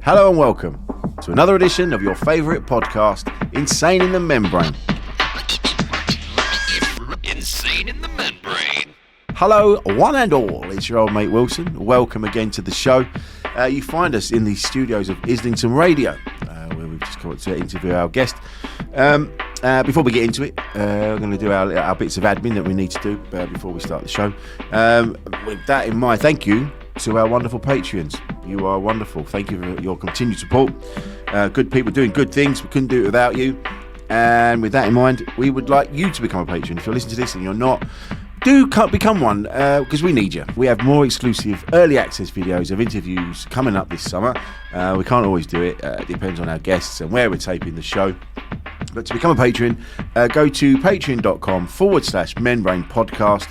Hello and welcome to another edition of your favourite podcast, Insane in the Membrane. Insane in the Membrane. Hello, one and all. It's your old mate Wilson. Welcome again to the show. You find us in the studios of Islington Radio, where we've just got to interview our guest. Before we get into it, we're going to do our bits of admin that we need to do before we start the show. With that in mind, thank you to our wonderful Patreons. You are wonderful. Thank you for your continued support. Good people doing good things. We couldn't do it without you. And with that in mind, we would like you to become a patron. If you're listening to this and you're not, do become one, because we need you. We have more exclusive early access videos of interviews coming up this summer. We can't always do it. It depends on our guests and where we're taping the show. But to become a patron, go to patreon.com/Membrane Podcast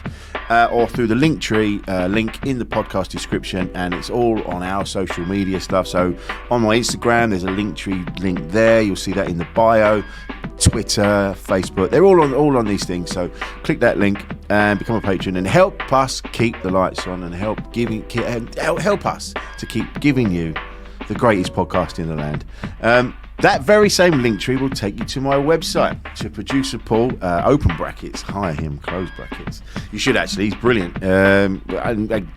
or through the Linktree link in the podcast description, and it's all on our social media stuff. So on my Instagram, there's a Linktree link there. You'll see that in the bio. Twitter, Facebook, they're all on these things. So click that link and become a patron and help us keep the lights on and help us to keep giving you the greatest podcast in the land. That very same link tree will take you to my website, to producer Paul, open brackets, hire him, close brackets. You should actually, he's brilliant. And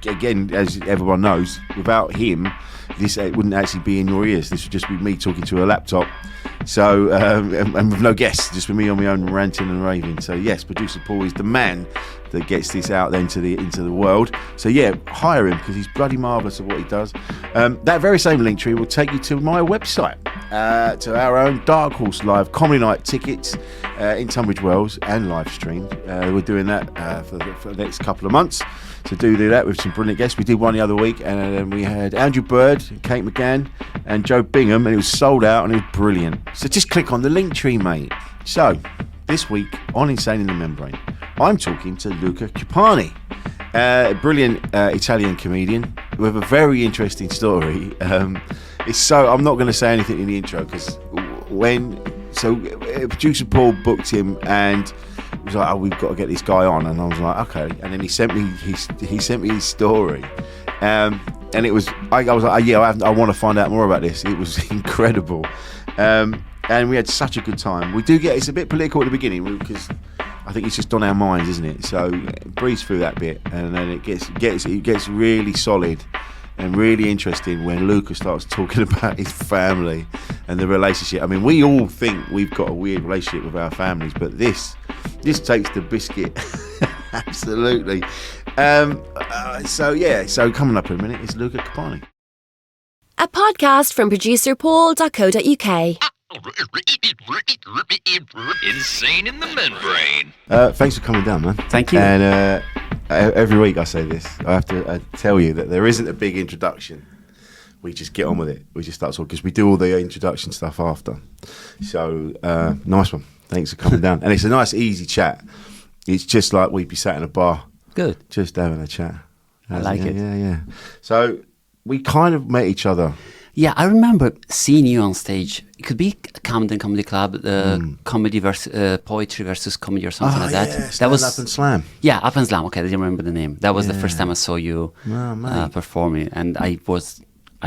again, as everyone knows, without him, this wouldn't actually be in your ears. This would just be me talking to a laptop. So, and with no guests, just with me on my own ranting and raving. So yes, producer Paul is the man that gets this out then into the world. So yeah, hire him because he's bloody marvellous at what he does. That very same link tree will take you to my website, to our own Dark Horse Live Comedy Night tickets in Tunbridge Wells and live streamed. We're doing that for the next couple of months. So do that with some brilliant guests. We did one the other week, and then we had Andrew Bird, Kate McGann, and Joe Bingham, and it was sold out and it was brilliant. So just click on the link tree, mate. So this week on Insane in the Membrane, I'm talking to Luca Cupani, a brilliant Italian comedian with a very interesting story. I'm not going to say anything in the intro because producer Paul booked him and he was like, "Oh, we've got to get this guy on," and I was like, "Okay." And then he sent me his story, and it was I was like, "Yeah, I want to find out more about this." It was incredible, and we had such a good time. It's a bit political at the beginning because I think it's just on our minds, isn't it? So breeze through that bit, and then it gets really solid and really interesting when Luca starts talking about his family and the relationship. I mean, we all think we've got a weird relationship with our families, but this takes the biscuit. Absolutely. So coming up in a minute is Luca Cupani. A podcast from producerpaul.co.uk. Insane in the Membrane. Thanks for coming down, man. Thank you. And every week I say this. I have to tell you that there isn't a big introduction. We just get on with it. We just start talking because we do all the introduction stuff after. So nice one. Thanks for coming down. And it's a nice, easy chat. It's just like we'd be sat in a bar. Good. Just having a chat. I like it. Yeah. So we kind of met each other. Yeah, I remember seeing you on stage. It could be Camden Comedy Club, comedy versus poetry versus comedy or something like that. Yeah, that was Up and Slam. Yeah, Up and Slam. Okay, I didn't remember the name. That was the first time I saw you performing, and I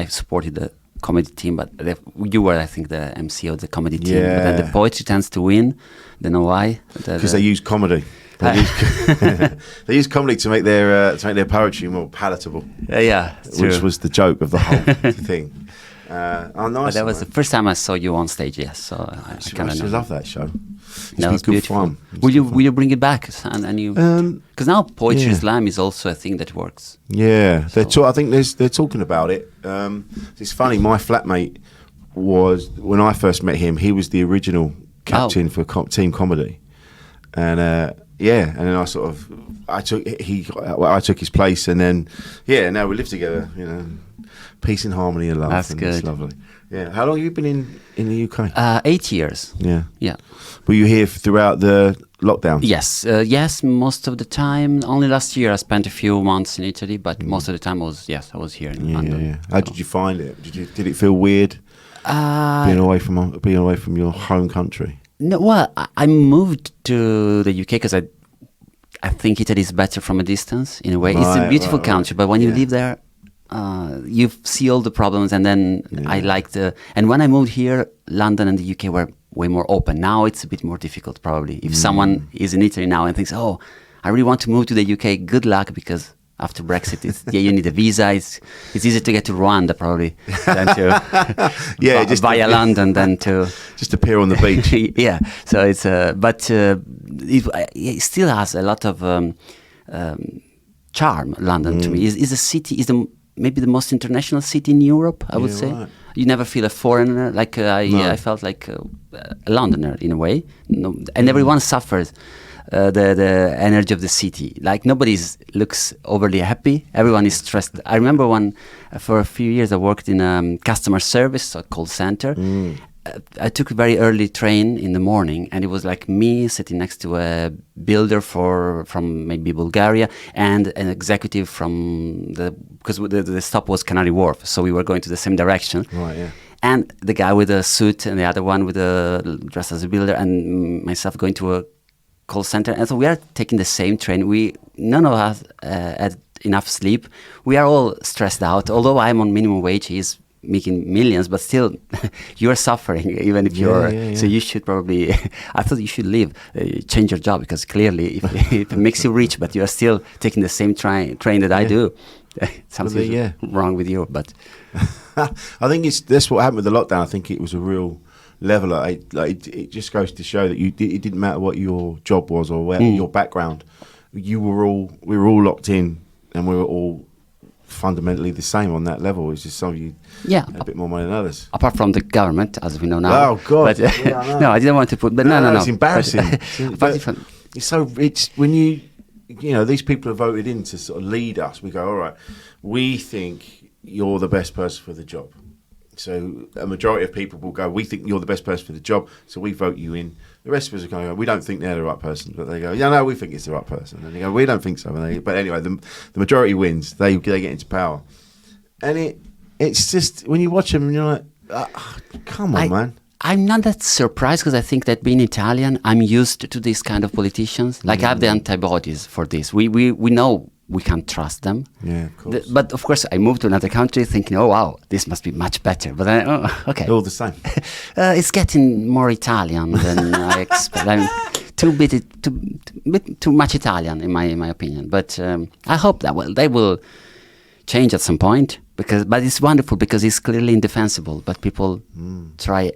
supported the comedy team, but you were, I think, the MC of the comedy team. Yeah. But then the poetry tends to win. Don't know why. Because they use comedy. They use comedy to make their poetry more palatable. Yeah, which was the joke of the whole thing. Nice. But that was the first time I saw you on stage. Yes, so I kind of love that show. That was good beautiful. fun. Will you bring it back? And you because now poetry slam is also a thing that works. Yeah, I think they're talking about it. It's funny. My flatmate was, when I first met him, he was the original captain for Team Comedy, and and then I took his place, and then now we live together. You know, peace and harmony and love. That's and good. It's lovely. Yeah. How long have you been in the UK? 8 years. Yeah. Yeah. Were you here throughout the lockdown? Yes. Yes, most of the time. Only last year I spent a few months in Italy, but most of the time I was here in London. Yeah. How did you find it? Did it feel weird being away from your home country? No. Well, I moved to the UK because I think Italy is better from a distance in a way. It's a beautiful country, but when you live there you see all the problems, and then I like and when I moved here, London and the UK were way more open. Now it's a bit more difficult, probably. If someone is in Italy now and thinks, oh, I really want to move to the UK, good luck, because after Brexit, you need a visa. It's easier to get to Rwanda, probably, than to just via London than to just appear on the beach. Yeah, so it's but it still has a lot of charm. London to me is a city, maybe the most international city in Europe, I would say. Right. You never feel a foreigner. Like I felt like a Londoner in a way. No, and everyone suffers the energy of the city. Like nobody looks overly happy. Everyone is stressed. I remember for a few years I worked in customer service, so call center. I took a very early train in the morning, and it was like me sitting next to a builder from maybe Bulgaria and an executive because the stop was Canary Wharf, so we were going to the same direction. Right, yeah. And the guy with a suit and the other one with a dress as a builder, and myself going to a call center. And so we are taking the same train. None of us had enough sleep. We are all stressed out. Although I'm on minimum wage, he's making millions, but still you're suffering, even if you're so you should probably I thought you should leave, change your job, because clearly if it makes you rich but you're still taking the same train that I do, something wrong with you. But I think that's what happened with the lockdown. I think it was a real leveler. It just goes to show that it didn't matter what your job was or your background. We were all locked in, and we were all fundamentally the same on that level. It's just some of you had a bit more money than others. Apart from the government, as we know now. Oh God! But, no, I didn't want to put. But no. It's embarrassing. It's when these people are voted in to sort of lead us. We go, all right, we think you're the best person for the job. So a majority of people will go, we think you're the best person for the job, so we vote you in. The rest of us are going, we don't think they're the right person. But they go, no, we think it's the right person. And they go, we don't think so. But anyway, the majority wins. They get into power. And it's just, when you watch them, you're like, come on, man. I'm not that surprised, because I think that being Italian, I'm used to these kind of politicians. Like I have the antibodies for this. We know we can't trust them. Yeah, of course. But of course, I moved to another country thinking, oh wow, this must be much better. But then, okay. All the same. It's getting more Italian than I expect. I'm too much Italian in my opinion. But I hope that they will change at some point. But it's wonderful because it's clearly indefensible. But people try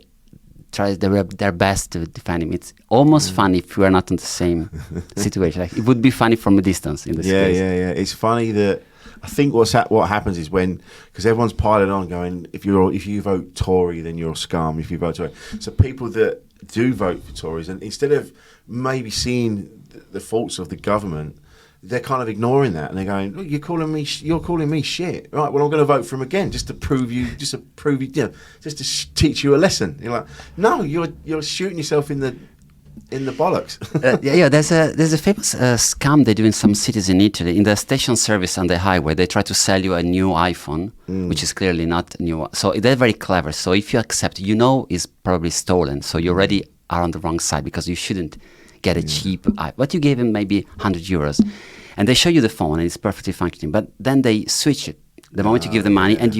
their best to defend him. It's almost funny if we are not in the same situation. Like, it would be funny from a distance in this case. Yeah. It's funny that I think what happens is because everyone's piling on going, if you vote Tory, then you're a scum. If you vote Tory, so people that do vote for Tories, and instead of maybe seeing the faults of the government, they're kind of ignoring that, and they're going, "Look, you're calling me shit, right? Well, I'm going to vote for him again, just to teach you a lesson." You're like, "No, you're shooting yourself in the bollocks." There's a famous scam they do in some cities in Italy. In the station service on the highway, they try to sell you a new iPhone, which is clearly not new. So they're very clever. So if you accept, it's probably stolen. So you already are on the wrong side, because you shouldn't get a cheap iPhone. But you gave him maybe €100, and they show you the phone and it's perfectly functioning. But then they switch it the moment you give the money, and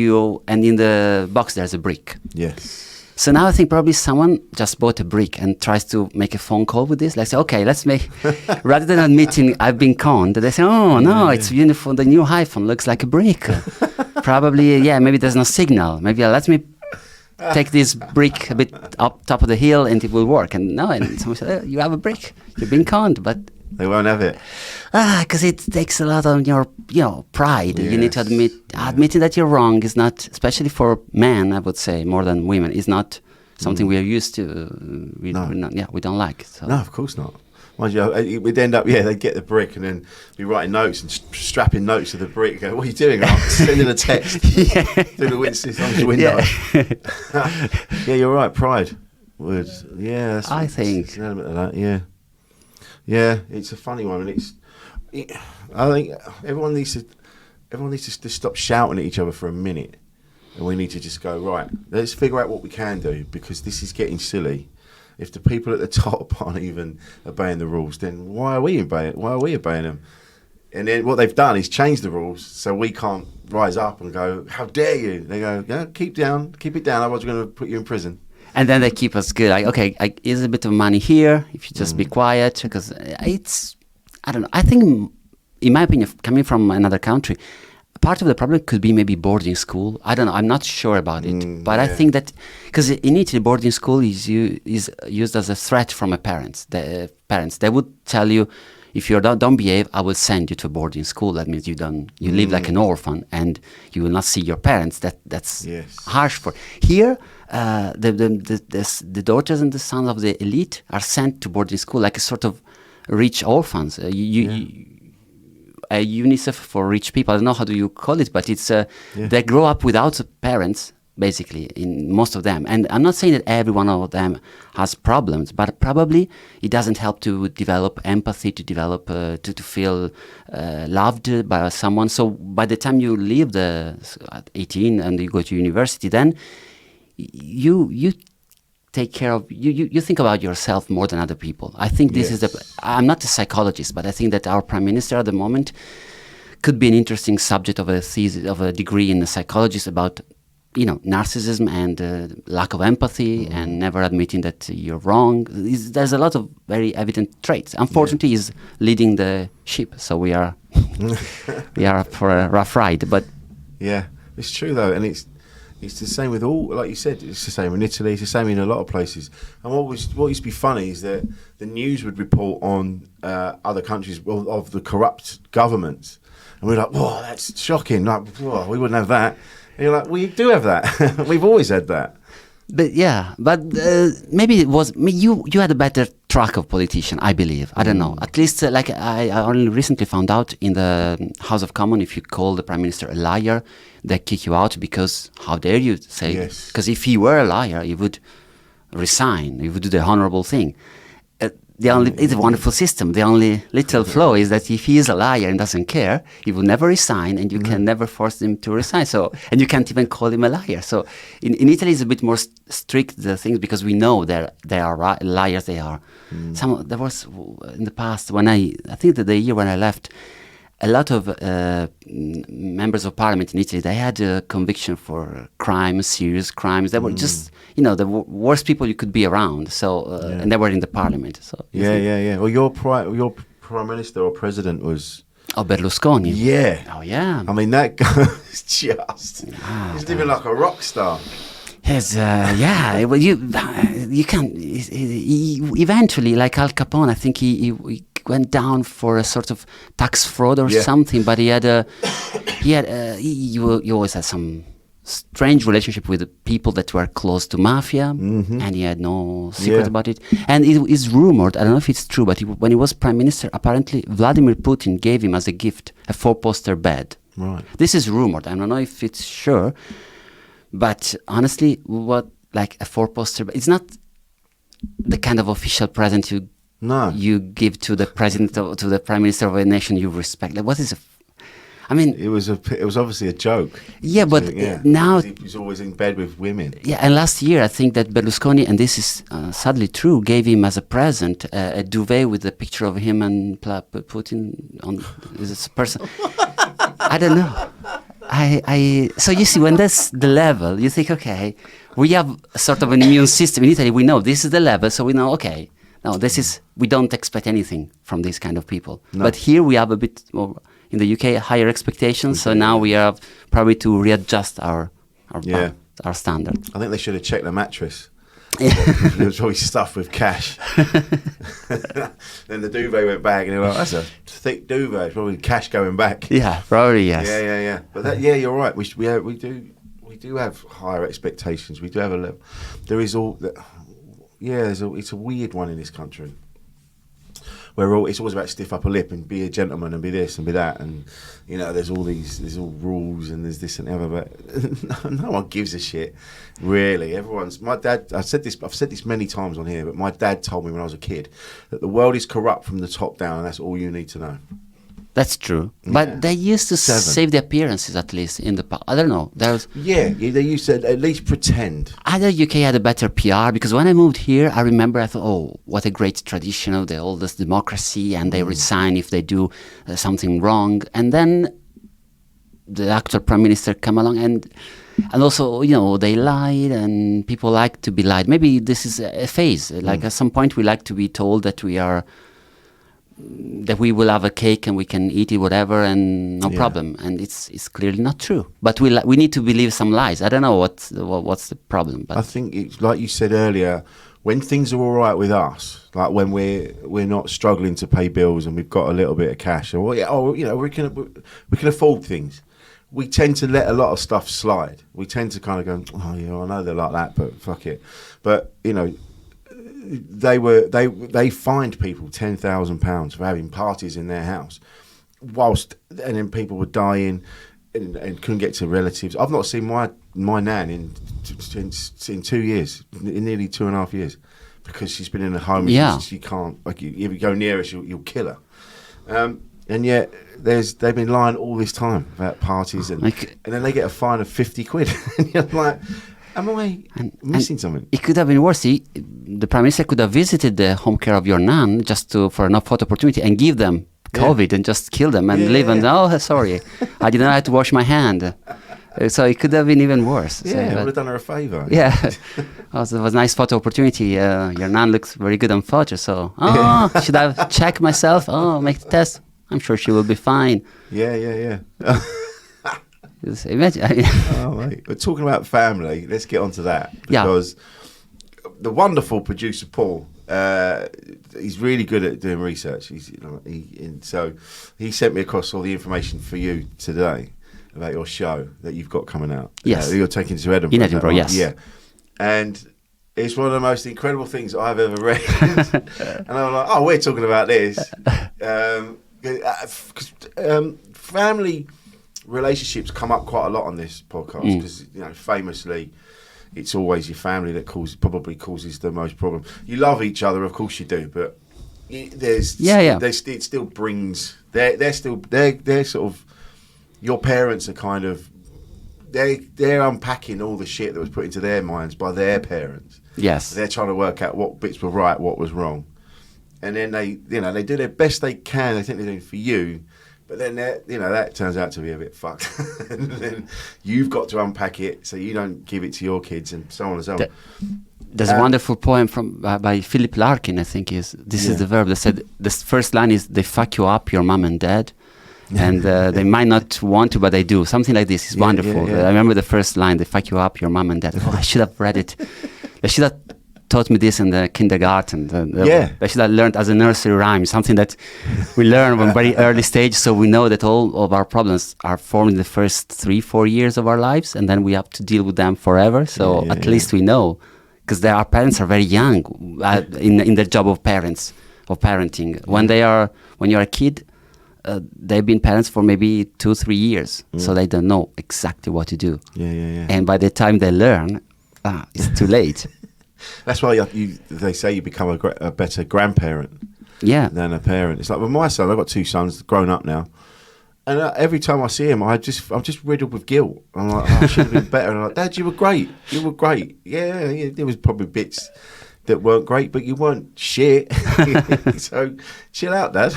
in the box there's a brick. Yes. So now I think probably someone just bought a brick and tries to make a phone call with this. Like, say, okay, let's make, rather than admitting I've been conned, they say, oh no, it's beautiful. The new iPhone looks like a brick. Probably, maybe there's no signal. Maybe let me take this brick a bit up top of the hill and it will work. And someone said, you have a brick. You've been conned, but they won't have it. Because it takes a lot of your, pride. Yes. You need to admitting that you're wrong is not, especially for men, I would say, more than women, is not something we are used to. We don't like. So. No, of course not. Mind you, we'd end up, they'd get the brick and then be writing notes and strapping notes to the brick. Go, what are you doing? I'm sending a text through the window. Yeah, you're right. Pride would. Yeah, I think. It's an element of that. Yeah. Yeah, it's a funny one, and I think everyone needs to stop shouting at each other for a minute, and we need to just go, right, let's figure out what we can do, because this is getting silly. If the people at the top aren't even obeying the rules, then why are we obeying them? And then what they've done is change the rules so we can't rise up and go, how dare you? They go, yeah, keep it down, otherwise we're going to put you in prison. And then they keep us good. Like, okay, here's a bit of money here if you just be quiet, because it's, I don't know. I think, in my opinion, coming from another country, part of the problem could be maybe boarding school. I don't know. I'm not sure about it, but I think that because in Italy, boarding school is used as a threat from a parents. The parents, they would tell you, if you don't behave, I will send you to a boarding school. That means you live like an orphan and you will not see your parents. That's harsh for. Here, the daughters and the sons of the elite are sent to boarding school like a sort of rich orphans. A UNICEF for rich people. I don't know how do you call it, but it's they grow up without parents, basically, in most of them. And I'm not saying that every one of them has problems, but probably it doesn't help to develop empathy, to develop to feel loved by someone. So by the time you leave at 18 and you go to university, then you take care of you think about yourself more than other people. I think this is I'm not a psychologist, but I think that our prime minister at the moment could be an interesting subject of a thesis, of a degree in psychology about narcissism and lack of empathy and never admitting that you're wrong. There's a lot of very evident traits. Unfortunately, he's leading the ship, so we are for a rough ride. But yeah, it's true though, and it's the same with all, like you said, it's the same in Italy, it's the same in a lot of places. And what used to be funny is that the news would report on other countries of the corrupt governments. And we're like, whoa, that's shocking. Like, whoa, we wouldn't have that. And you're like, we do have that. We've always had that. But maybe it was you had a better track of politician, I believe. I don't know. At least I only recently found out in the House of Commons, if you call the Prime Minister a liar, they kick you out because how dare you say? Because if he were a liar, he would resign. He would do the honourable thing. It's a wonderful system. The only little flaw is that if he is a liar and doesn't care, he will never resign, and you can never force him to resign. So, and you can't even call him a liar. So, in Italy, it's a bit more strict the things because we know they are liars. They are. There was in the past when I think that the year when I left, a lot of members of parliament in Italy, they had a conviction for crimes, serious crimes. They were just, the worst people you could be around. So, and they were in the parliament. So yeah. Well, your prime minister or president was Berlusconi. Yeah. Oh yeah. I mean, that guy is just he's living like a rock star. Yes, well, you can eventually, like Al Capone. I think he went down for a sort of tax fraud or something, but he always had some strange relationship with the people that were close to mafia, and he had no secret about it. And it is rumored, I don't know if it's true, but when he was prime minister, apparently Vladimir Putin gave him as a gift a 4-poster bed. Right. This is rumored. I don't know if it's sure, but honestly, like a 4-poster bed? It's not the kind of official present you give to the president to the prime minister of a nation you respect. Like, what is it was obviously a joke. Yeah, but now he's always in bed with women. Yeah, and last year I think that Berlusconi, and this is sadly true, gave him as a present a duvet with a picture of him and Putin on this person. I don't know. So you see, when that's the level, you think, okay, we have a sort of an immune system in Italy. We know this is the level, so we know, okay. No, we don't expect anything from these kind of people. No. But here we have a bit more, in the UK, higher expectations. So now we have probably to readjust our standard. I think they should have checked the mattress. It was probably stuffed with cash. Then the duvet went back, and they were like, "That's a thick duvet. It's probably cash going back." Yeah, probably yes. Yeah. But you're right. We do have higher expectations. We do have a level. There is all that. Yeah, it's a weird one in this country. Where it's always about stiff upper lip and be a gentleman and be this and be that, and there's all rules and there's this and the other, but no one gives a shit, really. My dad, I've said this many times on here, but my dad told me when I was a kid that the world is corrupt from the top down, and that's all you need to know. That's true. But they used to 7. save the appearances, at least in the I don't know. There's They used to at least pretend. either UK had a better PR, because when I moved here, I remember I thought, oh, what a great tradition of the oldest democracy, and they resign if they do something wrong. And then the actual prime minister come along, and also, you know, they lied, and people like to be lied. Maybe this is a phase. Like at some point, we like to be told that we will have a cake and we can eat it, whatever, and no problem. And it's clearly not true. But we need to believe some lies. I don't know what's the problem. But I think it's like you said earlier, when things are all right with us, like when we're not struggling to pay bills and we've got a little bit of cash, or we can afford things. We tend to let a lot of stuff slide. We tend to kind of go, oh yeah, I know they're like that, but fuck it. But you know, they fined people £10,000 for having parties in their house, and then people were dying and couldn't get to relatives. I've not seen my nan in 2 years, in nearly 2.5 years, because she's been in a home. Yeah. She can't, like, if you go near her, you'll kill her. And yet they've been lying all this time about parties, and then they get a fine of 50 quid. And you're like, am I missing something? It could have been worse. The prime minister could have visited the home care of your nan just for an photo opportunity and give them COVID and just kill them and leave. And sorry, I didn't have to wash my hand. So it could have been even worse. Yeah, I would have done her a favour. Yeah, it was a nice photo opportunity. Your nan looks very good on photo. So should I check myself? Make the test. I'm sure she will be fine. Yeah. Imagine. Mate. We're talking about family. Let's get onto that, because the wonderful producer Paul, he's really good at doing research. So he sent me across all the information for you today about your show that you've got coming out. Yes, you're taking to Edinburgh. In Edinburgh, yes. Yeah, and it's one of the most incredible things I've ever read. And I'm like, we're talking about this. Family relationships come up quite a lot on this podcast, because famously it's always your family that probably causes the most problem. You love each other, of course you do, but it still brings they're sort of, your parents are kind of, they're unpacking all the shit that was put into their minds by their parents. Yes, they're trying to work out what bits were right, what was wrong. And then they do their best they can. They think they're doing for you, but then that turns out to be a bit fucked. And then you've got to unpack it so you don't give it to your kids, and so on and so on. There's a wonderful poem by Philip Larkin, I think is the verb that said, the first line is, they fuck you up, your mum and dad, and they might not want to, but they do. Something like this is wonderful. I remember the first line, they fuck you up, your mum and dad. I should have read it. I should have taught me this in the kindergarten. I should have learned as a nursery rhyme, something that we learn from very early stage, so we know that all of our problems are formed in the first 3-4 years of our lives, and then we have to deal with them forever. So at least we know, because our parents are very young in their job of parenting. When you're a kid, they've been parents for maybe 2-3 years, so they don't know exactly what to do. And by the time they learn, it's too late. That's why they say you become a better grandparent than a parent. It's like with my son, I've got 2 sons, grown up now, and every time I see him, I'm just riddled with guilt. I'm like, I should have been better. And I'm like, Dad, you were great. Yeah, there was probably bits that weren't great, but you weren't shit. So chill out, Dad.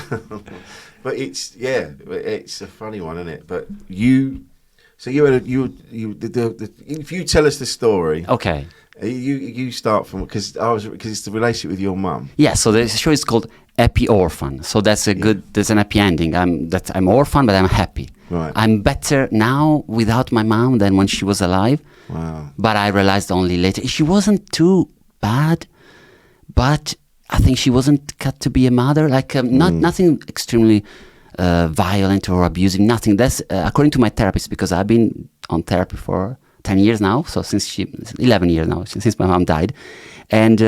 But it's a funny one, isn't it? But if you tell us the story, okay. You start from, because it's the relationship with your mum. Yeah, so the show is called Happy Orphan. So that's there's an happy ending. I'm orphan, but I'm happy. Right. I'm better now without my mom than when she was alive. Wow. But I realized only later she wasn't too bad, but I think she wasn't cut to be a mother. Like nothing extremely violent or abusive. Nothing. That's according to my therapist, because I've been on therapy for 10 years now, so 11 years now, since my mom died. And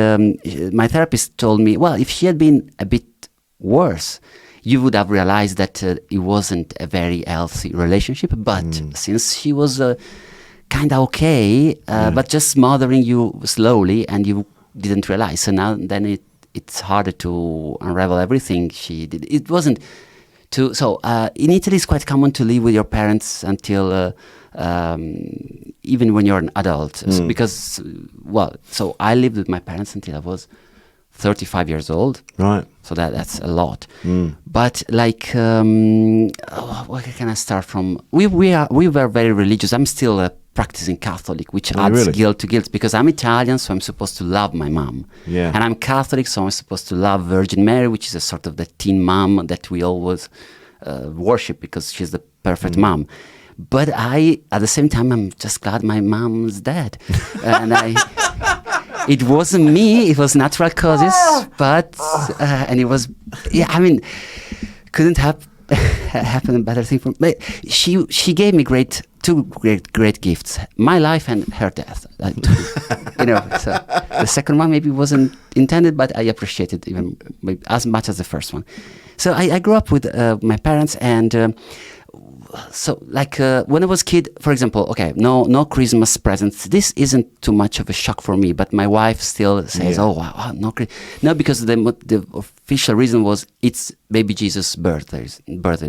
my therapist told me, well, if she had been a bit worse, you would have realized that it wasn't a very healthy relationship. But since she was kind of okay, but just smothering you slowly, and you didn't realize. So now then it's harder to unravel everything she did. It wasn't In Italy, it's quite common to live with your parents until even when you're an adult. So I lived with my parents until I was 35 years old. Right. So that's a lot. But where can I start from? We were very religious. I'm still a practicing Catholic, which adds guilt to guilt, because I'm Italian, so I'm supposed to love my mom. Yeah. And I'm Catholic, so I'm supposed to love Virgin Mary, which is a sort of the teen mom that we always worship because she's the perfect mom. But at the same time, I'm just glad my mom's dead. And it wasn't me, it was natural causes, but, and it was, couldn't happen a better thing for me. But she gave me two great gifts: my life and her death. So the second one maybe wasn't intended, but I appreciate it even as much as the first one. So I grew up with my parents, and when I was a kid, for example, no Christmas presents. This isn't too much of a shock for me, but my wife still says, "Oh, wow, no," because the official reason was it's baby Jesus' birthday,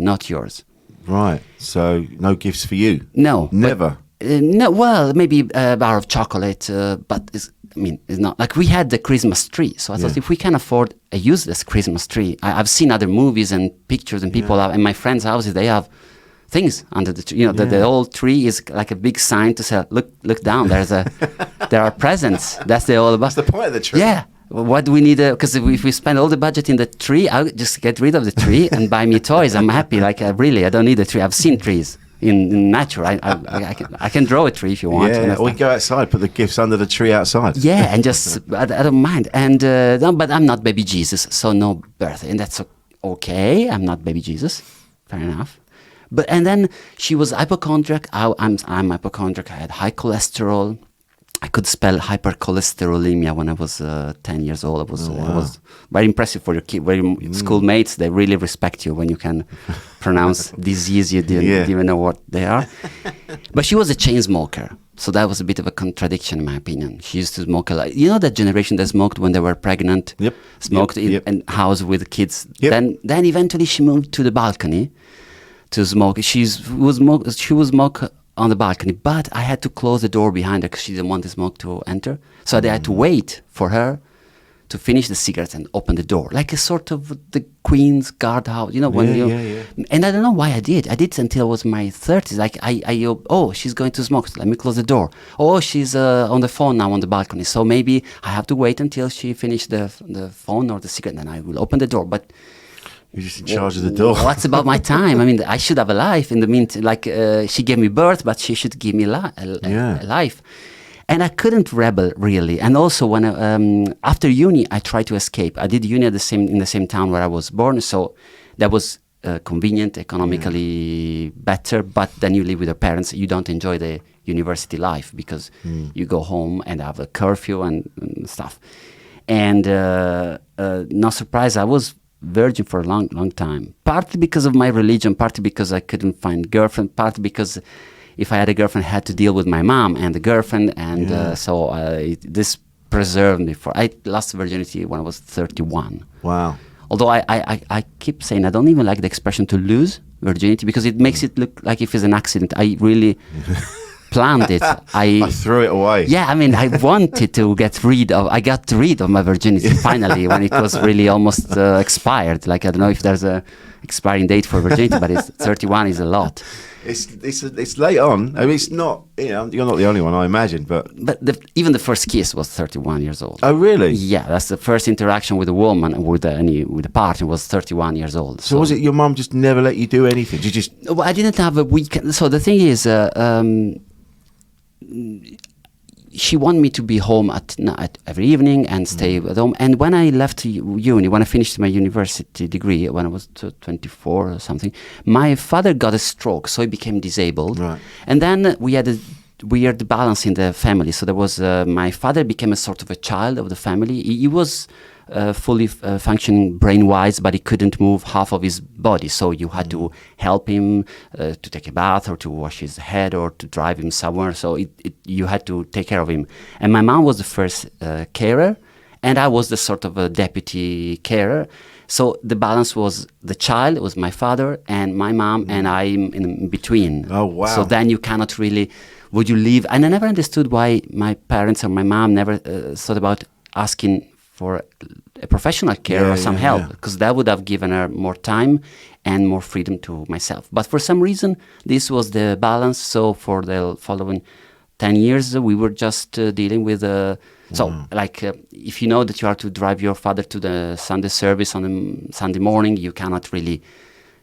not yours. Right. So no gifts for you. No, never. No. Well, maybe a bar of chocolate, but it's not like we had the Christmas tree. So I thought, if we can afford a useless Christmas tree, I've seen other movies and pictures, and people have, in my friends' houses, they have things under the tree. The old tree is like a big sign to say, look down. There are presents. That's all about. That's the point of the tree. Yeah. What do we need? Because if we spend all the budget in the tree, I'll just get rid of the tree and buy me toys. I'm happy. I don't need a tree. I've seen trees in nature. I can draw a tree if you want. Yeah. Or we go outside, put the gifts under the tree outside. Yeah, and just I don't mind. And no, but I'm not baby Jesus, so no birthday, and that's okay. I'm not baby Jesus. Fair enough. And then she was hypochondriac. I'm hypochondriac. I had high cholesterol. I could spell hypercholesterolemia when I was 10 years old. It was very impressive for your kid. Schoolmates, they really respect you when you can pronounce disease you didn't even know what they are. But she was a chain smoker. So that was a bit of a contradiction in my opinion. She used to smoke a lot. You know that generation that smoked when they were pregnant? Yep. Smoked in a house with kids. Yep. Then eventually she moved to the balcony to smoke. She would smoke on the balcony, but I had to close the door behind her because she didn't want the smoke to enter. So I had to wait for her to finish the cigarettes and open the door, like a sort of the Queen's guardhouse, And I don't know why I did. I did until I was my 30s. Like she's going to smoke. So let me close the door. Oh, she's on the phone now on the balcony. So maybe I have to wait until she finished the phone or the cigarette, and then I will open the door. But you're just in charge of the door. What's about my time? I should have a life in the meantime. She gave me birth, but she should give me a life. And I couldn't rebel really. And also when after uni, I tried to escape. I did uni in the same town where I was born, so that was convenient, economically better. But then you live with your parents. You don't enjoy the university life because you go home and have a curfew and stuff. And no surprise, I was virgin for a long time, partly because of my religion, partly because I couldn't find girlfriend, partly because if I had a girlfriend I had to deal with my mom and the girlfriend, and this preserved me. I lost virginity when I was 31. Wow. Although I keep saying I don't even like the expression to lose virginity because it makes it look like if it's an accident. I really planned it. I threw it away. Yeah, I wanted to I got rid of my virginity finally when it was really almost expired. Like, I don't know if there's a expiring date for virginity, but 31 is a lot. It's late on. It's not, you're not the only one, I imagine, but even the first kiss was 31 years old. Oh, really? Yeah, that's the first interaction with a woman, with a partner, was 31 years old. So was it your mum just never let you do anything? Did you just... Well, I didn't have a weekend. So the thing is, she wanted me to be home at every evening and stay at home. And when I left uni, when I finished my university degree, when I was 24 or something, my father got a stroke, so he became disabled. Right. And then we had a weird balance in the family. So there was my father became a sort of a child of the family. He was fully functioning brain-wise, but he couldn't move half of his body. So you had to help him to take a bath or to wash his head or to drive him somewhere. So you had to take care of him. And my mom was the first carer. and I was the sort of a deputy carer. So the balance was the child, was my father, and my mom, and I'm in between. Oh, wow. So then you cannot really, would you leave? And I never understood why my parents or my mom never thought about asking for a professional care or some help, because that would have given her more time and more freedom to myself. But for some reason, this was the balance. So for the following 10 years, we were just dealing with... if you know that you are to drive your father to the Sunday service on a Sunday morning, you cannot really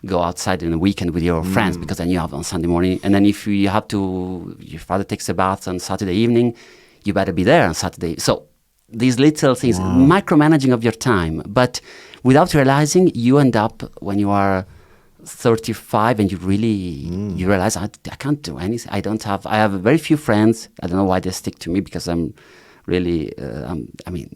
go outside in the weekend with your friends, because then you have on Sunday morning. And then if you have to, your father takes a bath on Saturday evening, you better be there on Saturday. So these little things, micromanaging of your time. But without realizing, you end up when you are 35 and you really you realize I can't do anything. I have very few friends. I don't know why they stick to me, because I'm really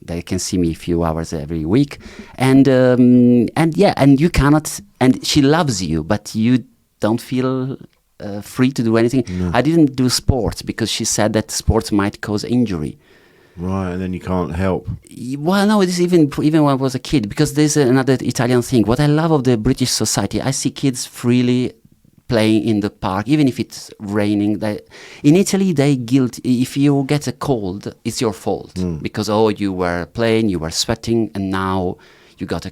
they can see me a few hours every week, and you cannot, and she loves you, but you don't feel free to do anything. I didn't do sports because she said that sports might cause injury. Right, and then you can't help. Well, no, it is even when I was a kid, because there's another Italian thing. What I love of the British society, I see kids freely playing in the park, even if it's raining. In Italy, they guilt. If you get a cold, it's your fault, because you were playing, you were sweating, and now you got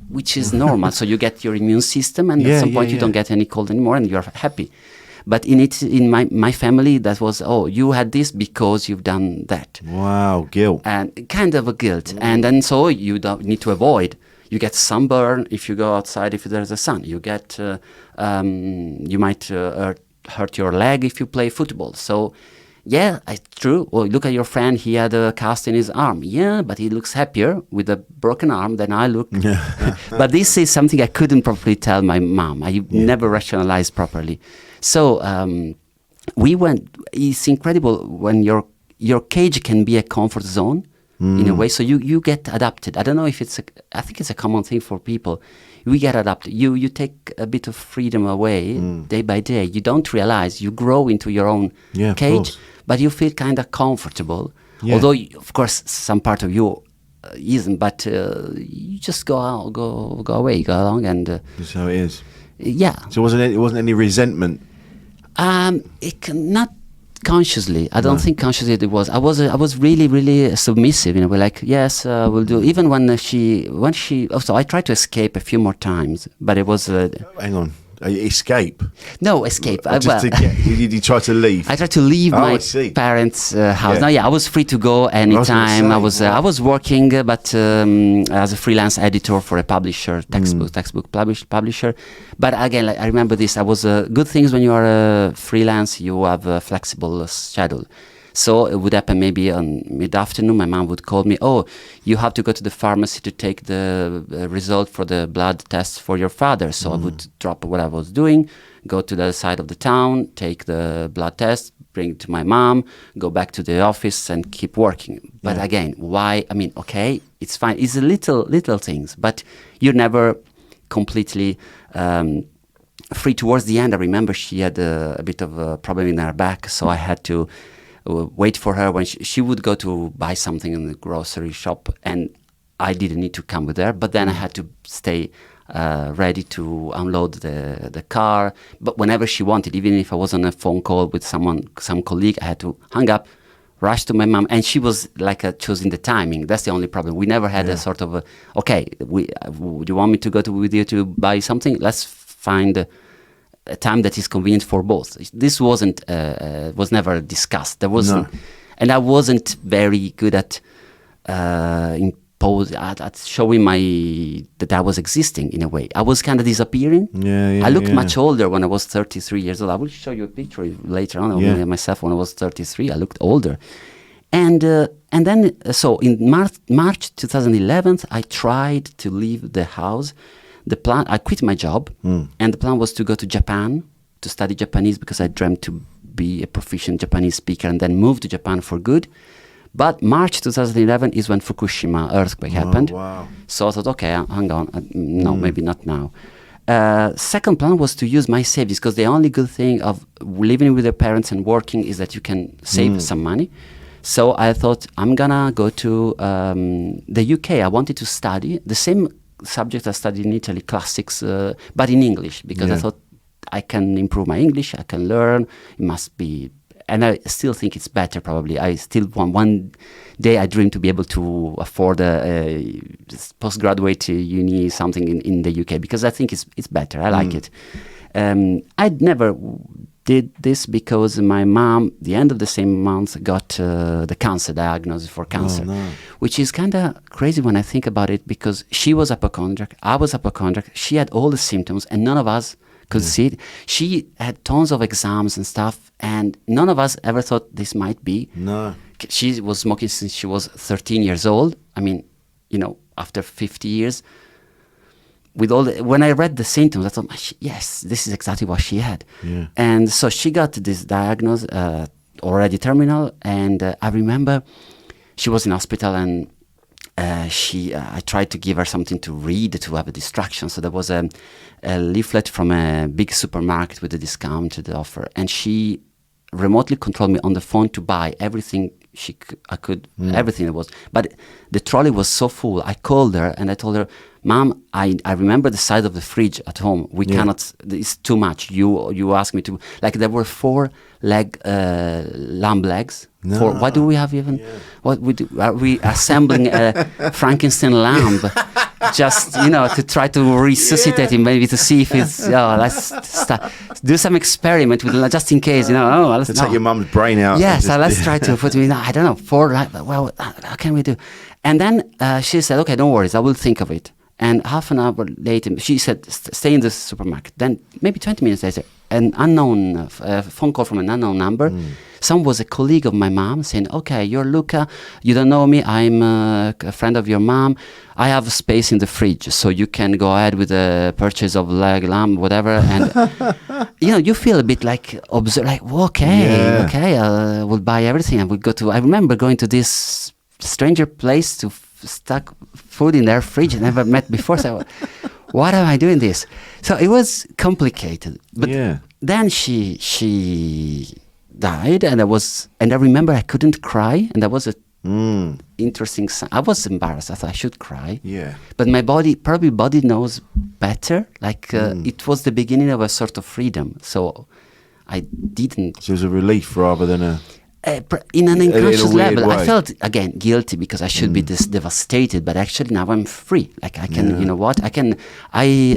which is normal. So you get your immune system, and at some point you don't get any cold anymore, and you're happy. But in my family, that was, you had this because you've done that. Wow, guilt. And kind of a guilt. And then so you don't need to avoid. You get sunburn if you go outside, if there's a sun. You get, you might hurt your leg if you play football. So, it's true. Well, look at your friend, he had a cast in his arm. Yeah, but he looks happier with a broken arm than I look. But this is something I couldn't properly tell my mom. I never rationalized properly. So we went. It's incredible when your cage can be a comfort zone in a way. So you get adapted. I don't know if I think it's a common thing for people. We get adapted. You take a bit of freedom away day by day. You don't realize you grow into your own cage, but you feel kind of comfortable. Yeah. Although, of course, some part of you isn't. But you just go away, go along, and that's how it is. Yeah. So it wasn't any resentment. Not consciously. I don't think consciously it was. I was really, really submissive. We're like, yes, we'll do. Even when she. Also, I tried to escape a few more times, but it was. Hang on. Escape? No, escape. You tried to leave? I tried to leave my parents' house. No, I was free to go anytime. I was working, but as a freelance editor for a publisher, textbook publisher. But again, I remember this. I was good things when you are a freelance. You have a flexible schedule. So it would happen maybe on mid-afternoon, my mom would call me, you have to go to the pharmacy to take the result for the blood test for your father. So I would drop what I was doing, go to the other side of the town, take the blood test, bring it to my mom, go back to the office and keep working. But again, why? I mean, okay, it's fine. It's little things, but you're never completely free. Towards the end, I remember she had a bit of a problem in her back, so I had to wait for her when she would go to buy something in the grocery shop, and I didn't need to come with her, but then I had to stay ready to unload the car. But whenever she wanted, even if I was on a phone call with some colleague, I had to hang up, rush to my mom, and she was like choosing the timing. That's the only problem. We never had a sort of do you want me to go with you to buy something? Let's find a time that is convenient for both. This was never discussed. There wasn't, and I wasn't very good at showing that I was existing in a way. I was kind of disappearing. I looked much older when I was 33 years old. I will show you a picture later on of myself when I was 33. I looked older, and then so in March 2011, I tried to leave the house. I quit my job, and the plan was to go to Japan to study Japanese, because I dreamt to be a proficient Japanese speaker and then move to Japan for good. But March 2011 is when Fukushima earthquake happened. Wow. So I thought, okay, hang on, no, maybe not now. Second plan was to use my savings, because the only good thing of living with your parents and working is that you can save some money. So I thought I'm gonna go to the UK. I wanted to study the same subject I studied in Italy, classics, but in English, because I thought I can improve my English, I can learn. It must be, and I still think it's better. Probably, I still want one day. I dream to be able to afford a postgraduate uni something in the UK, because I think it's better. I like it. I'd never did this because my mom, the end of the same month, got the cancer diagnosis for cancer, which is kind of crazy when I think about it, because she was hypochondriac, I was hypochondriac, she had all the symptoms and none of us could see it. She had tons of exams and stuff, and none of us ever thought this might be. No. She was smoking since she was 13 years old. I mean, after 50 years, with all when I read the symptoms, I thought, yes, this is exactly what she had. Yeah. And so she got this diagnosis, already terminal. And I remember she was in hospital, and I tried to give her something to read to have a distraction. So there was a leaflet from a big supermarket with a discounted offer, and she remotely controlled me on the phone to buy everything I could, everything it was. But the trolley was so full. I called her and I told her, Mom, I remember the size of the fridge at home. We cannot, it's too much. You asked me to, like there were 4 lamb legs. No. What do we have even? Yeah. What we do? Are we assembling a Frankenstein lamb? Just, to try to resuscitate him, maybe to see if it's, let's do some experiment with, just in case, let's take your mum's brain out. Yes, let's try to put me, I don't know, 4, well, how can we do? And then she said, okay, don't worry, I will think of it. And half an hour later, she said, stay in the supermarket. Then maybe 20 minutes later, an unknown phone call from an unknown number. Someone was a colleague of my mom saying, okay, you're Luca, you don't know me, I'm a friend of your mom. I have space in the fridge, so you can go ahead with the purchase of lamb, whatever. And, you feel a bit like, okay, we'll buy everything. And we'll go to, I remember going to this stranger place to stuck food in their fridge I never met before. So what am I doing this? So it was complicated. But then she died, and I remember I couldn't cry, and that was a interesting sign. I was embarrassed. I thought I should cry. Yeah. But my body knows better. Like it was the beginning of a sort of freedom. So I didn't. So it was a relief rather than a. In an unconscious level, way. I felt again guilty because I should be this devastated, but actually now I'm free. Like I can, I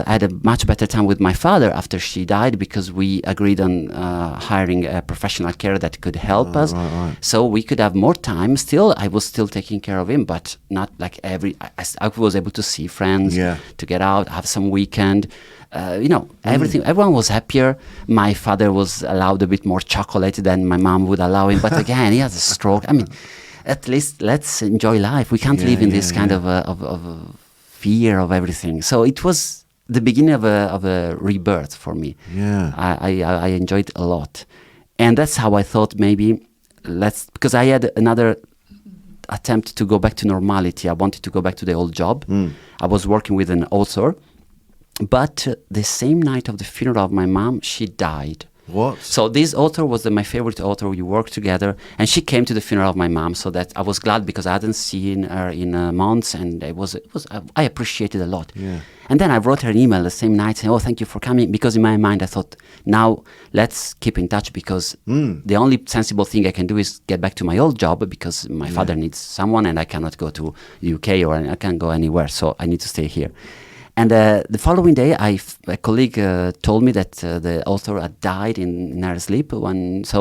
had a much better time with my father after she died, because we agreed on hiring a professional care that could help us, so we could have more time. Still, I was still taking care of him, but not like I was able to see friends, to get out, have some weekend. Everything. Everyone was happier. My father was allowed a bit more chocolate than my mom would allow him. But again, he has a stroke. I mean, at least let's enjoy life. We can't live in this kind of fear of everything. So it was the beginning of a rebirth for me. Yeah, I enjoyed it a lot, and that's how I thought maybe because I had another attempt to go back to normality. I wanted to go back to the old job. I was working with an author. But the same night of the funeral of my mom, she died. What? So this author was my favorite author. We worked together, and she came to the funeral of my mom. So that I was glad, because I hadn't seen her in months, and I appreciated it a lot. Yeah. And then I wrote her an email the same night saying, "Oh, thank you for coming," because in my mind I thought, now let's keep in touch, because the only sensible thing I can do is get back to my old job, because my father needs someone, and I cannot go to the UK or I can't go anywhere, so I need to stay here. And the following day, a colleague told me that the author had died in her sleep. Wow.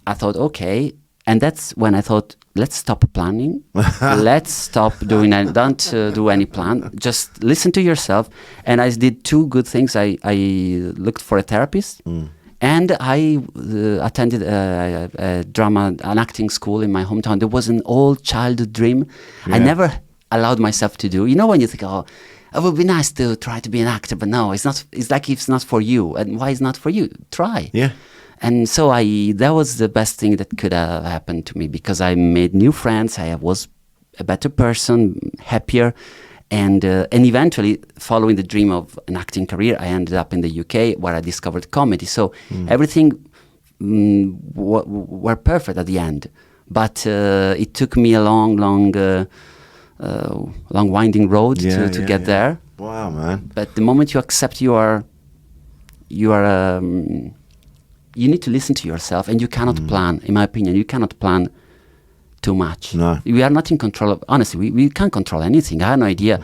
I thought, okay. And that's when I thought, let's stop planning. Let's stop don't do any plan. Just listen to yourself. And I did 2 good things. I looked for a therapist. And I attended an acting school in my hometown. There was an old childhood dream. I never allowed myself to do. When you think, it would be nice to try to be an actor, but no, it's not. It's like it's not for you. And why it's not for you? Try. Yeah. And so that was the best thing that could have happened to me, because I made new friends. I was a better person, happier, and eventually, following the dream of an acting career, I ended up in the UK, where I discovered comedy. So everything were perfect at the end. But it took me a long winding road to get there. Wow, man! But the moment you accept you need to listen to yourself, and you cannot plan. In my opinion, you cannot plan too much. No. We are not in control of. Honestly, we can't control anything. I had no idea.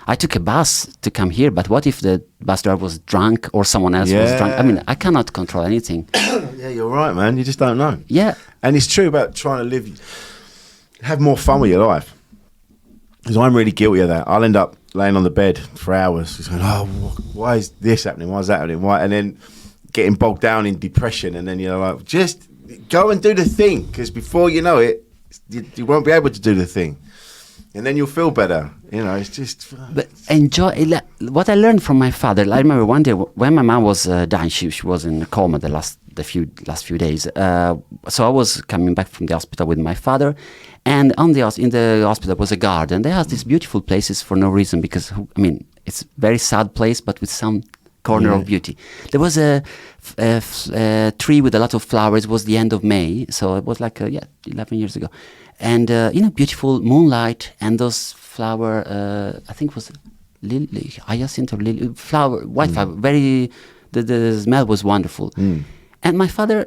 I took a bus to come here, but what if the bus driver was drunk or someone else was drunk? I mean, I cannot control anything. Yeah, you're right, man. You just don't know. Yeah. And it's true about trying to have more fun with your life. Because I'm really guilty of that. I'll end up laying on the bed for hours, just going, oh, why is this happening? Why is that happening? Why? And then getting bogged down in depression. And then you're like, just go and do the thing. Because before you know it, you won't be able to do the thing. And then you'll feel better. You know, it's just... But enjoy... What I learned from my father, I remember one day when my mom was dying, she was in a coma the last few days. So I was coming back from the hospital with my father, and in the hospital was a garden. They have these beautiful places for no reason, because, I mean, it's a very sad place, but with some corner of beauty. There was a tree with a lot of flowers. It was the end of May, so it was like 11 years ago, and beautiful moonlight, and those flower, I think it was lily, hyacinth or lily flower, white flower. Very, the smell was wonderful. And my father,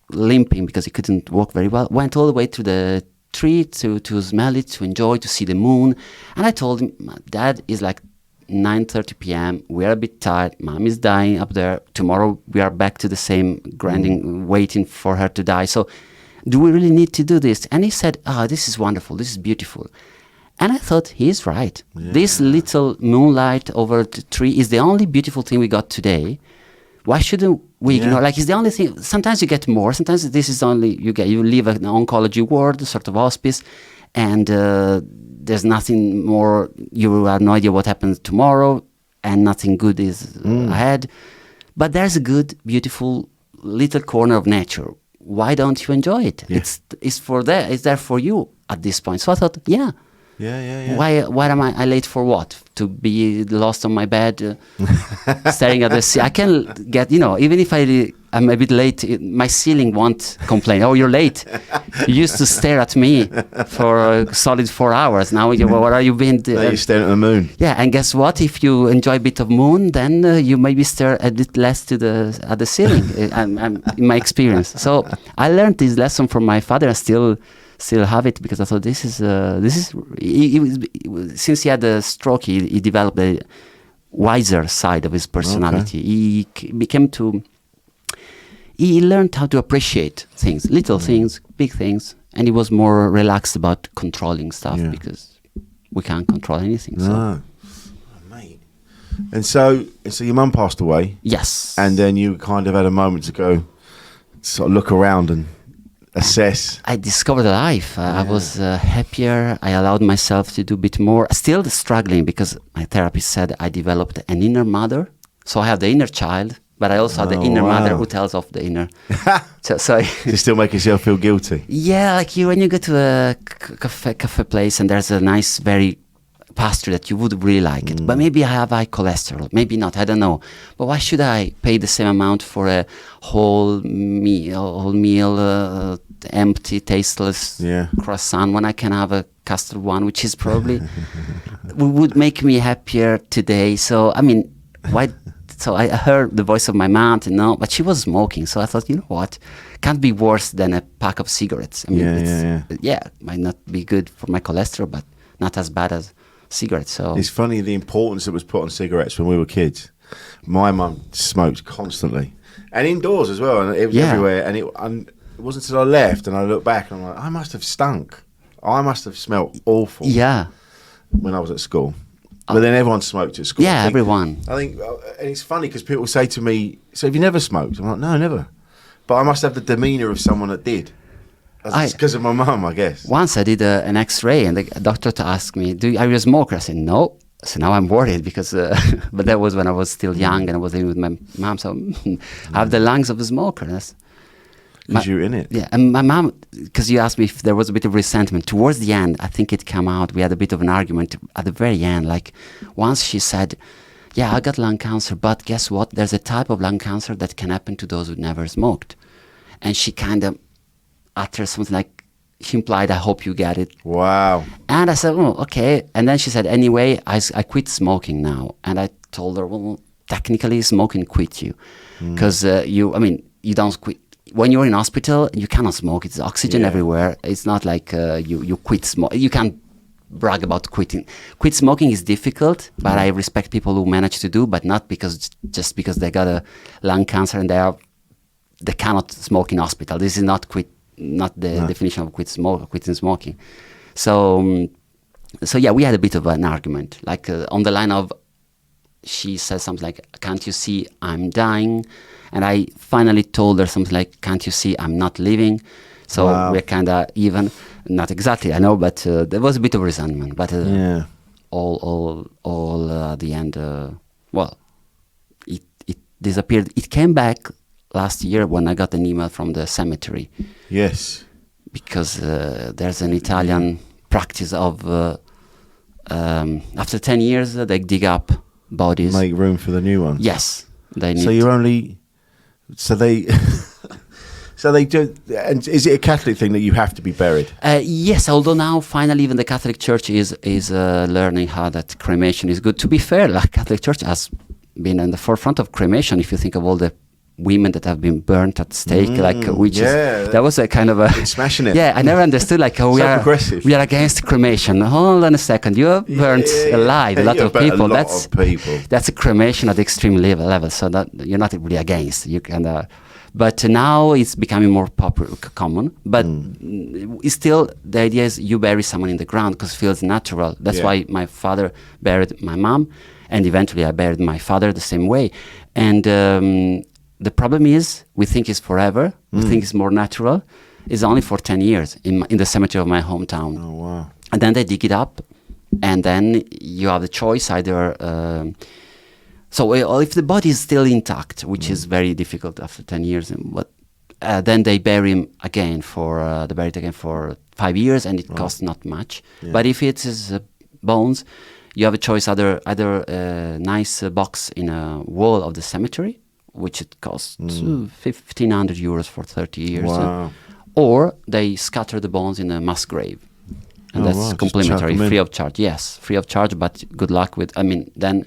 limping because he couldn't walk very well, went all the way to the tree to smell it, to enjoy, to see the moon. And I told him, Dad, is like 9:30 p.m. We are a bit tired. Mom is dying up there. Tomorrow we are back to the same grinding, waiting for her to die. So do we really need to do this? And he said, this is wonderful. This is beautiful. And I thought, he's right. Yeah. This little moonlight over the tree is the only beautiful thing we got today. Why shouldn't we ignore? Like, it's the only thing. Sometimes you get more. Sometimes this is only you live an oncology ward, sort of hospice, and there's nothing more. You have no idea what happens tomorrow, and nothing good is ahead. But there's a good, beautiful little corner of nature. Why don't you enjoy it? Yeah. It's there for you at this point. So I thought, yeah. Why am I late for what? To be lost on my bed, staring at the sea. I can get, even if I'm a bit late, my ceiling won't complain. Oh, you're late. You used to stare at me for a solid 4 hours. Now, what are you being? Now you're staring at the moon. Yeah, and guess what? If you enjoy a bit of moon, then you maybe stare a bit less at the ceiling. In my experience. So I learned this lesson from my father. I still have it, because I thought this is since he had a stroke, he developed a wiser side of his personality. Okay. He learned how to appreciate things, little things, big things, and he was more relaxed about controlling stuff, because we can't control anything. So. Oh, mate. And so your mum passed away. Yes. And then you kind of had a moment to go, sort of look around and assess. I discovered life. I was happier. I allowed myself to do a bit more. Still struggling, because my therapist said I developed an inner mother. So I have the inner child, but I also have the inner mother who tells off the inner. so you still make yourself feel guilty. Yeah, like when you go to a cafe place and there's a nice, very pastry that you would really like it, but maybe I have high cholesterol, maybe not, I don't know. But why should I pay the same amount for a whole meal, empty, tasteless croissant, when I can have a custard one, which is probably would make me happier today? So I mean, why? So I heard the voice of my mom, but she was smoking. So I thought, you know what, can't be worse than a pack of cigarettes. I mean, might not be good for my cholesterol, but not as bad as cigarettes. So it's funny the importance that was put on cigarettes when we were kids. My mum smoked constantly, and indoors as well, and it was everywhere. And it wasn't until I left and I looked back and I'm like, I must have stunk. I must have smelled awful. Yeah. When I was at school. But then everyone smoked at school. Yeah, everyone. I think, and it's funny because people say to me, "So have you never smoked?" I'm like, "No, never." But I must have the demeanour of someone that did. It's because of my mum, I guess. Once I did an X-ray, and the doctor asked me, "Are you a smoker?" I said, "No." So now I'm worried because, but that was when I was still young and I was living with my mom. So I have the lungs of a smoker. Because you're in it. Yeah, and my mom, because you asked me if there was a bit of resentment. Towards the end, I think it came out. We had a bit of an argument at the very end. Like, once she said, yeah, I got lung cancer, but guess what? There's a type of lung cancer that can happen to those who never smoked. and she kind of uttered something like, she implied, "I hope you get it." Wow. And I said, "Oh, okay." And then she said, "Anyway, I quit smoking now." And I told her, "Well, technically, smoking quit you, because you don't quit when you're in hospital. You cannot smoke. It's oxygen everywhere. It's not like you quit smoke. You can't brag about quitting. Quit smoking is difficult, but I respect people who manage to do, but not just because they got a lung cancer and they cannot smoke in hospital. This is not the definition of quitting smoking. So yeah, we had a bit of an argument, like on the line of, she says something like, "Can't you see I'm dying?" And I finally told her something like, "Can't you see I'm not living?" So we're kind of even. Not exactly, I know, but there was a bit of resentment. But all at the end, it disappeared. It came back last year when I got an email from the cemetery. Yes. Because there's an Italian practice of after 10 years they dig up bodies. Make room for the new one. Yes, they need. So you're only. So they. So they do, and is it a Catholic thing that you have to be buried? Yes, although now finally even the Catholic Church is learning how that cremation is good. To be fair, the Catholic Church has been in the forefront of cremation. If you think of all the women that have been burnt at stake, that was a kind of a smashing it. Yeah, I never understood progressive. We are against cremation. Hold on a second, you have burnt alive a lot of people. That's a cremation at the extreme level. So that you're not really against. You can. But now it's becoming more common. But it's still, the idea is you bury someone in the ground because it feels natural. That's why my father buried my mom, and eventually I buried my father the same way. And the problem is, we think it's forever. We think it's more natural. It's only for 10 years in the cemetery of my hometown. Oh, wow. And then they dig it up, and then you have the choice either... So if the body is still intact, which is very difficult after 10 years, then they bury him again for 5 years, and it costs not much. Yeah. But if it is bones, you have a choice: either a nice box in a wall of the cemetery, which it costs 1,500 euros for 30 years, or they scatter the bones in a mass grave, and that's complimentary, free of charge. Yes, free of charge, but good luck with. Then.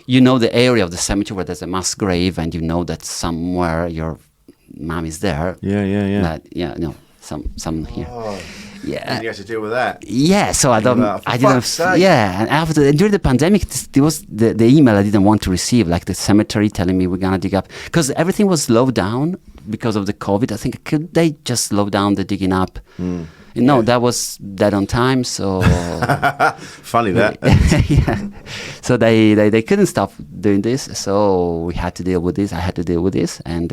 You know the area of the cemetery where there's a mass grave, and you know that somewhere your mom is there. Yeah. But some here. Yeah. And you have to deal with that. Yeah. So I didn't. Yeah. And after during the pandemic, there was the email I didn't want to receive, like the cemetery telling me we're gonna dig up, because everything was slowed down because of the COVID. I think could they just slow down the digging up? No, that was dead on time. So funny that. Yeah. So they couldn't stop doing this. So we had to deal with this. I had to deal with this, and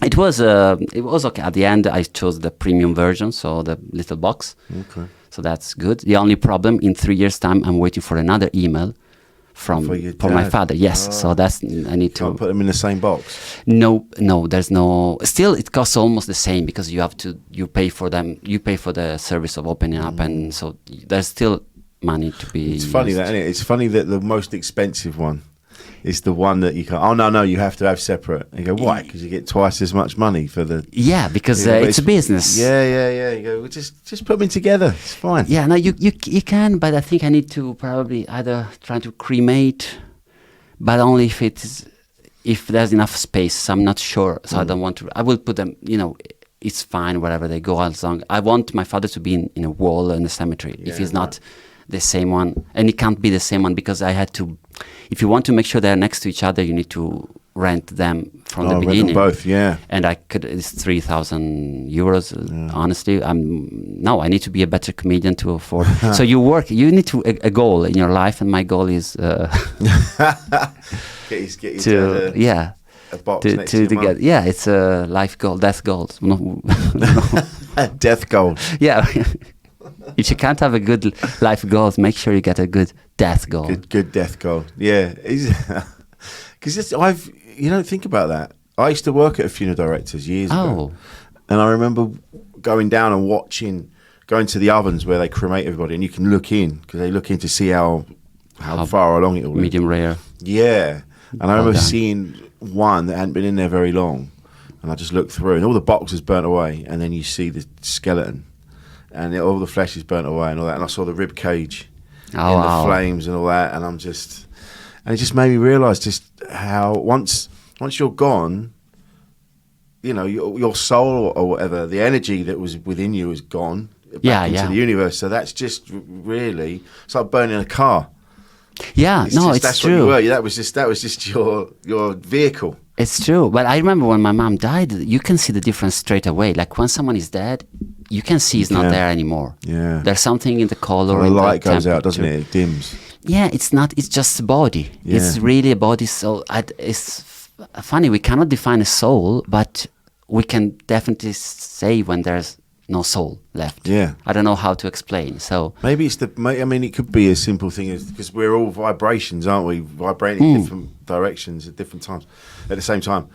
it was okay. At the end, I chose the premium version, so the little box. Okay. So that's good. The only problem, in 3 years' time, I'm waiting for another email for my father. Yes, so that's I need to put them in the same box. No, there's no. Still, it costs almost the same because you pay for them. You pay for the service of opening up, and so there's still money to be. It's funny that, isn't it? It's funny that the most expensive one is the one that you can't. Oh no, you have to have separate. And you go, why? Because you get twice as much money for the. Yeah, because it's a business. Yeah. You go, well, just put them together. It's fine. Yeah, no, you can, but I think I need to probably either try to cremate, but only if there's enough space. So I'm not sure, so I don't want to. I will put them. It's fine wherever they go. As long I want my father to be in a wall in the cemetery. Yeah, if he's not the same one, and it can't be the same one because I had to. If you want to make sure they're next to each other, you need to rent them from the beginning. Rent them both, yeah. And it's 3,000 euros. Honestly, I need to be a better comedian to afford. So you need a goal in your life, and my goal is get you a box next to your mum. Yeah, it's a life goal, death goal. No. Death goal. Yeah. If you can't have a good life goal, make sure you get a good death goal. Good death goal. Yeah, because think about that. I used to work at a funeral director's years ago, and I remember going down and going to the ovens where they cremate everybody, and you can look in because they look in to see how far along it all is. Medium rare. Yeah, and I remember seeing one that hadn't been in there very long. And I just looked through, and all the box is burnt away, and then you see the skeleton, and all the flesh is burnt away and all that. And I saw the rib cage in the flames and all that, and and it just made me realise just how once you're gone, you know, your soul or whatever, the energy that was within you is gone back into the universe. So that's just really, it's like burning a car. Yeah, It's true. What you were. That was just your vehicle. It's true. But I remember when my mom died, you can see the difference straight away. Like when someone is dead, you can see it's not there anymore. Yeah. There's something in the color. The light the goes out, doesn't temperature. it? It dims. Yeah, it's not. It's just a body. Yeah. It's really a body. So it's funny. We cannot define a soul, but we can definitely say when there's no soul left. Yeah. I don't know how to explain. So Maybe it's it could be a simple thing as because we're all vibrations, aren't we? Vibrating in different directions at different times, at the same time.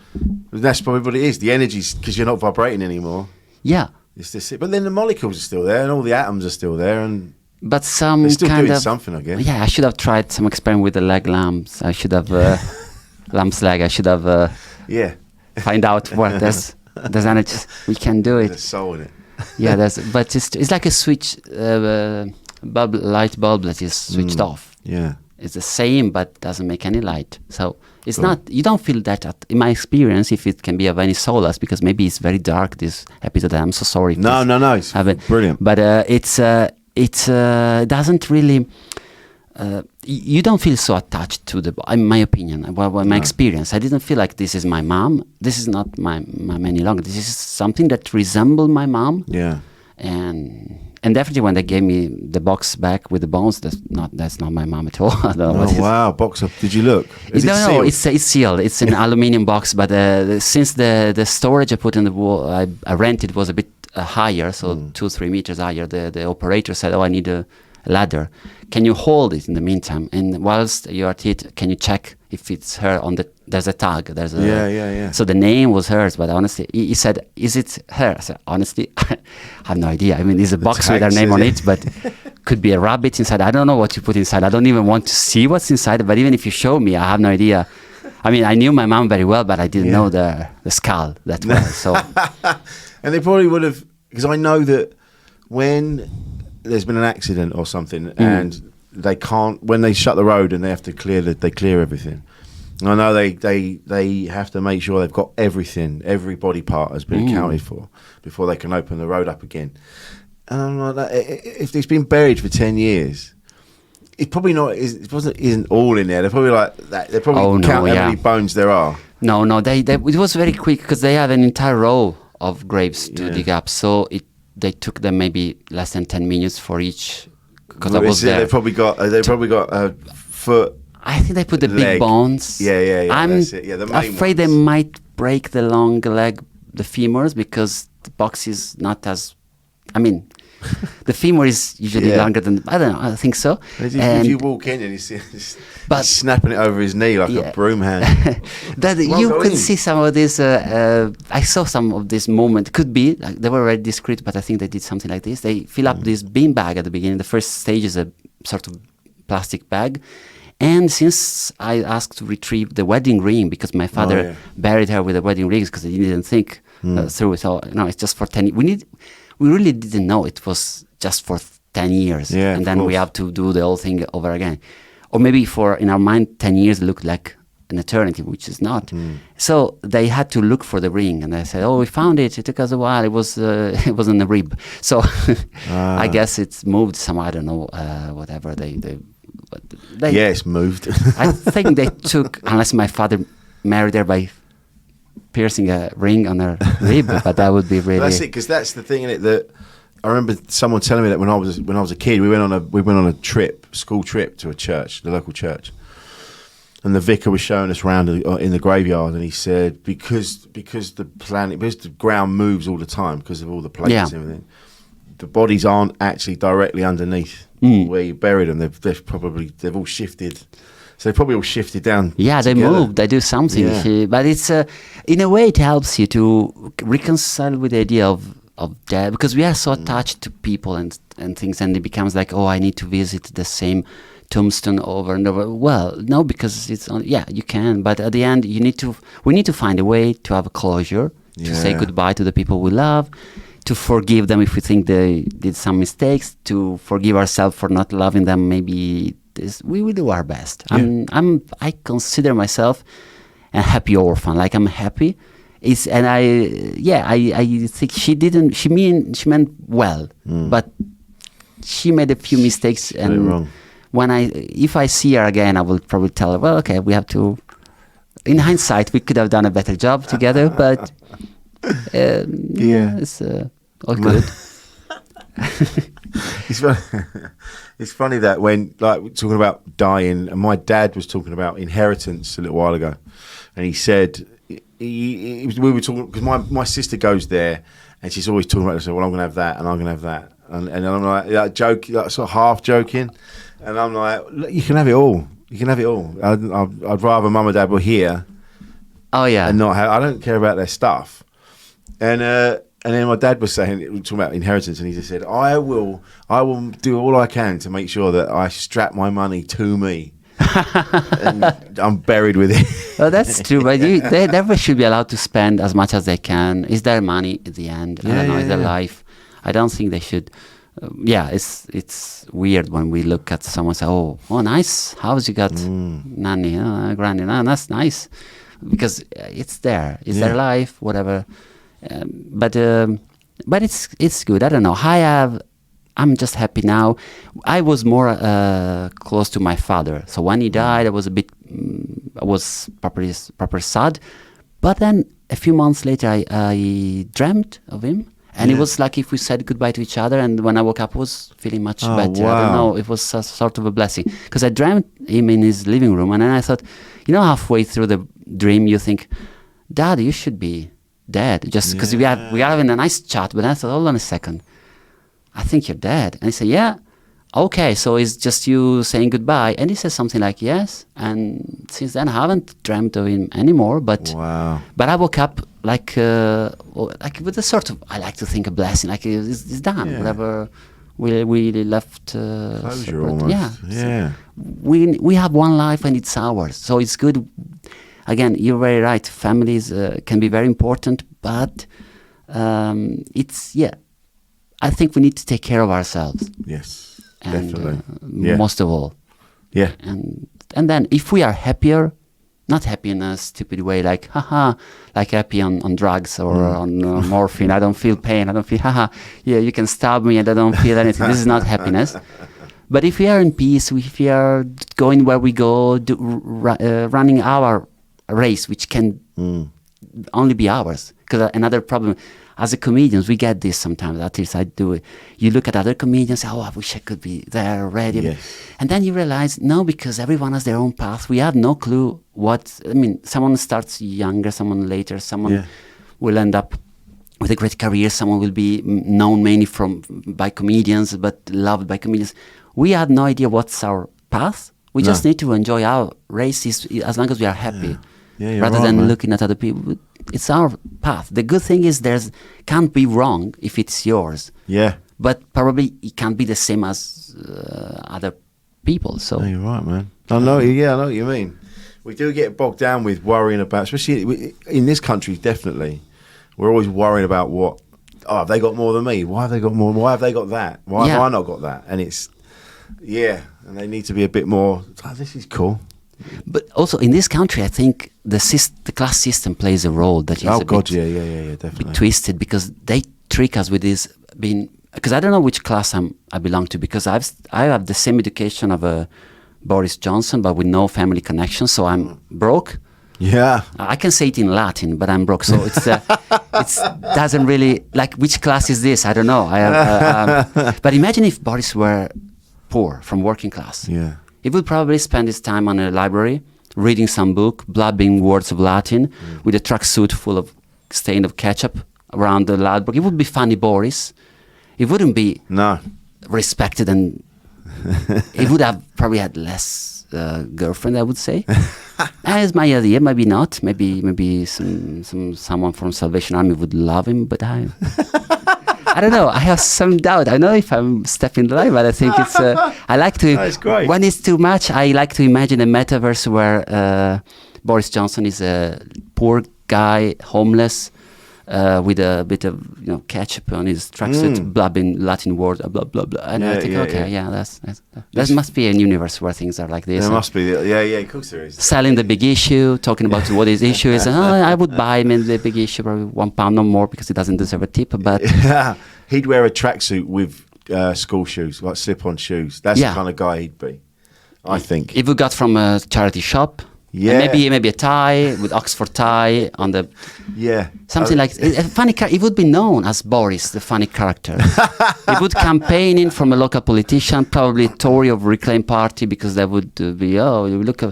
That's probably what it is. The energy's because you're not vibrating anymore. yeah, It's this, but then the molecules are still there, and all the atoms are still there, and but some they're still kind doing of something, I guess. Yeah, I should have tried some experiment with the leg lamps. I should have lamp's leg. I should have Yeah, find out what there's energy. We can do there's it. a soul in it. Yeah, but it's like a switch light bulb that is switched off. Yeah, It's the same, but doesn't make any light. So it's not. You don't feel that, in my experience, if it can be of any solace, because maybe it's very dark. This episode, I'm so sorry. no, it's brilliant. But it doesn't really. You don't feel so attached to the. In my opinion, my experience, I didn't feel like this is my mom. This is not my mom any longer. This is something that resembled my mom. Yeah, And definitely when they gave me the box back with the bones, that's not my mom at all. I don't know what it is. wow, box up. Did you look? Is it No, sealed? it's sealed. It's an aluminium box, but since the storage I put in the wall, I rented was a bit higher, so 2-3 meters higher. The operator said, "Oh, I need a ladder. Can you hold it in the meantime? And whilst you're at it, can you check if it's her on the? There's a tag. There's a Yeah. So the name was hers, but honestly, he said, "Is it her?" I said, "Honestly, I have no idea. I mean, there's a box with her tag name on says it, but could be a rabbit inside. I don't know what you put inside. I don't even want to see what's inside. But even if you show me, I have no idea. I mean, I knew my mom very well, but I didn't know the skull that well. So And they probably would have, because I know that when there's been an accident or something, and they can't, when they shut the road and they have to clear everything. I know they have to make sure they've got everything, every body part has been accounted for before they can open the road up again. And I'm like, if it's been buried for 10 years, it's probably not. Isn't all in there. They're probably like that. They're probably count how many bones there are. No. It was very quick because they have an entire row of graves to dig up. So they took them maybe less than 10 minutes for each. Because I was there. They probably got a foot. I think they put the leg. big bones. Yeah. I'm that's it. Yeah, the main afraid they ones. might break the long leg, the femurs, because the box is not as. I mean, the femur is usually longer than. I don't know. I think so. If you walk in and you see, he's snapping it over his knee like a broom hand. That you could see some of this. I saw some of this movement. Could be like they were very discreet, but I think they did something like this. They fill up this bean bag at the beginning. The first stage is a sort of plastic bag. And since I asked to retrieve the wedding ring because my father buried her with the wedding rings because he didn't think through it. So no, it's just for 10. We really didn't know it was just for 10 years, and then we have to do the whole thing over again. Or maybe in our mind, 10 years looked like an eternity, which is not. So they had to look for the ring, and I said, "Oh, we found it. It took us a while. It was in a rib." So I guess it's moved somewhere. I don't know, whatever they it's moved. I think they took, unless my father married her by piercing a ring on her rib, but that would be really. That's it, because that's the thing in it that I remember someone telling me that when I was a kid, we went on a school trip to a church, the local church, and the vicar was showing us around in the graveyard, and he said because the ground moves all the time because of all the plates and everything, the bodies aren't actually directly underneath where you buried them. They've all shifted. So they probably all shifted down. Yeah, together. they moved. They do something. Yeah. But it's in a way it helps you to reconcile with the idea of death, because we are so attached to people and things, and it becomes like, oh, I need to visit the same tombstone over and over. Well, no, because it's you can, but at the end we need to find a way to have a closure to say Yeah. goodbye to the people we love, to forgive them if we think they did some mistakes, to forgive ourselves for not loving them. Maybe we will do our best. Yeah. I consider myself a happy orphan. Like I'm happy. I think she meant well, but she made a few mistakes, Got it wrong. if I see her again, I will probably tell her, well, okay, we have to. In hindsight, we could have done a better job together, but it's all good. It's funny that when like we're talking about dying, and my dad was talking about inheritance a little while ago, and he said we were talking because my sister goes there, and she's always talking about. Well, I'm going to have that, and I'm going to have that, and I'm like joke, like sort of half joking, and I'm like, look, you can have it all. You can have it all. I'd rather mum and dad were here. Oh yeah, and not have. I don't care about their stuff, and then my dad was saying, talking about inheritance, and he just said, I will do all I can to make sure that I strap my money to me. And I'm buried with it. Well, that's true, but they never should be allowed to spend as much as they can. It's their money at the end. I don't know, it's their life. I don't think they should. It's weird when we look at someone and say, oh, nice house you got, nanny, granny, that's nice. Because it's there. It's their life, whatever. But it's good. I don't know. I'm just happy now. I was more close to my father. So when he died, I was I was proper sad. But then a few months later, I dreamt of him. And it was like if we said goodbye to each other. And when I woke up, I was feeling much better. Wow. I don't know. It was a sort of a blessing. Because I dreamt him in his living room. And then I thought, halfway through the dream, you think, Dad, you should be dead. Just because we are having a nice chat. But I thought, hold on a second. I think you're dead. And he said, yeah. Okay, so it's just you saying goodbye. And he says something like, yes. And since then, I haven't dreamt of him anymore. But I woke up like with a sort of, I like to think, a blessing. Like it's done. Yeah. Whatever we left. Closure separate. almost. Yeah. Yeah. So we have one life and it's ours. So it's good. Again, you're very right. Families can be very important. But I think we need to take care of ourselves. Yes. And Definitely. most of all. Yeah. And then if we are happier, not happy in a stupid way, like like happy on drugs or on morphine. I don't feel pain. I don't feel yeah, you can stab me and I don't feel anything. This is not happiness. But if we are in peace, if we are going where we go, running our race, which can only be ours. Because another problem, as a comedians, we get this sometimes, at least I do it. You look at other comedians, I wish I could be there already. Yes. And then you realize, no, because everyone has their own path. We have no clue someone starts younger, someone later, someone will end up with a great career, someone will be known mainly by comedians, but loved by comedians. We had no idea what's our path. We just need to enjoy our races as long as we are happy. Yeah, rather right, than man. looking at other people. It's our path. The good thing is can't be wrong if it's yours. Yeah. But probably it can't be the same as other people. So No, you're right, man. I know what you mean. We do get bogged down with worrying about, especially in this country, definitely. We're always worrying about have they got more than me? Why have they got more? Why have they got that? Why have I not got that? And it's, and they need to be a bit more, this is cool. But also in this country, I think the class system plays a role that is definitely. bit twisted, because they trick us with this because I don't know which class I belong to, because I have the same education of Boris Johnson, but with no family connection, so I'm broke. Yeah. I can say it in Latin, but I'm broke, so it's doesn't really, like, which class is this? I don't know. But imagine if Boris were poor, from working class. Yeah. He would probably spend his time on a library, reading some book, blabbing words of Latin, with a tracksuit full of stain of ketchup around the Ladbrokes. It would be funny, Boris. He wouldn't be respected, and he would have probably had less girlfriend, I would say. That's my idea. Maybe not. Maybe someone from Salvation Army would love him, but I don't know. I have some doubt. I don't know if I'm stepping the line, but I think it's. I like to. That's great. When it's too much, I like to imagine a metaverse where Boris Johnson is a poor guy, homeless, with a bit of ketchup on his tracksuit, blabbing Latin words, blah blah blah. And I think, that must be a universe where things are like this. There must be, of course there is. Selling the big issue, talking about what his issue is. I would buy him in the big issue, probably £1 no more because he doesn't deserve a tip. But he'd wear a tracksuit with school shoes, like slip-on shoes. That's the kind of guy he'd be, I think. If we got from a charity shop. Yeah, and maybe a tie with Oxford tie on the something like a funny character. He would be known as Boris, the funny character. He would campaign in from a local politician, probably Tory of Reclaim Party, because that would be you look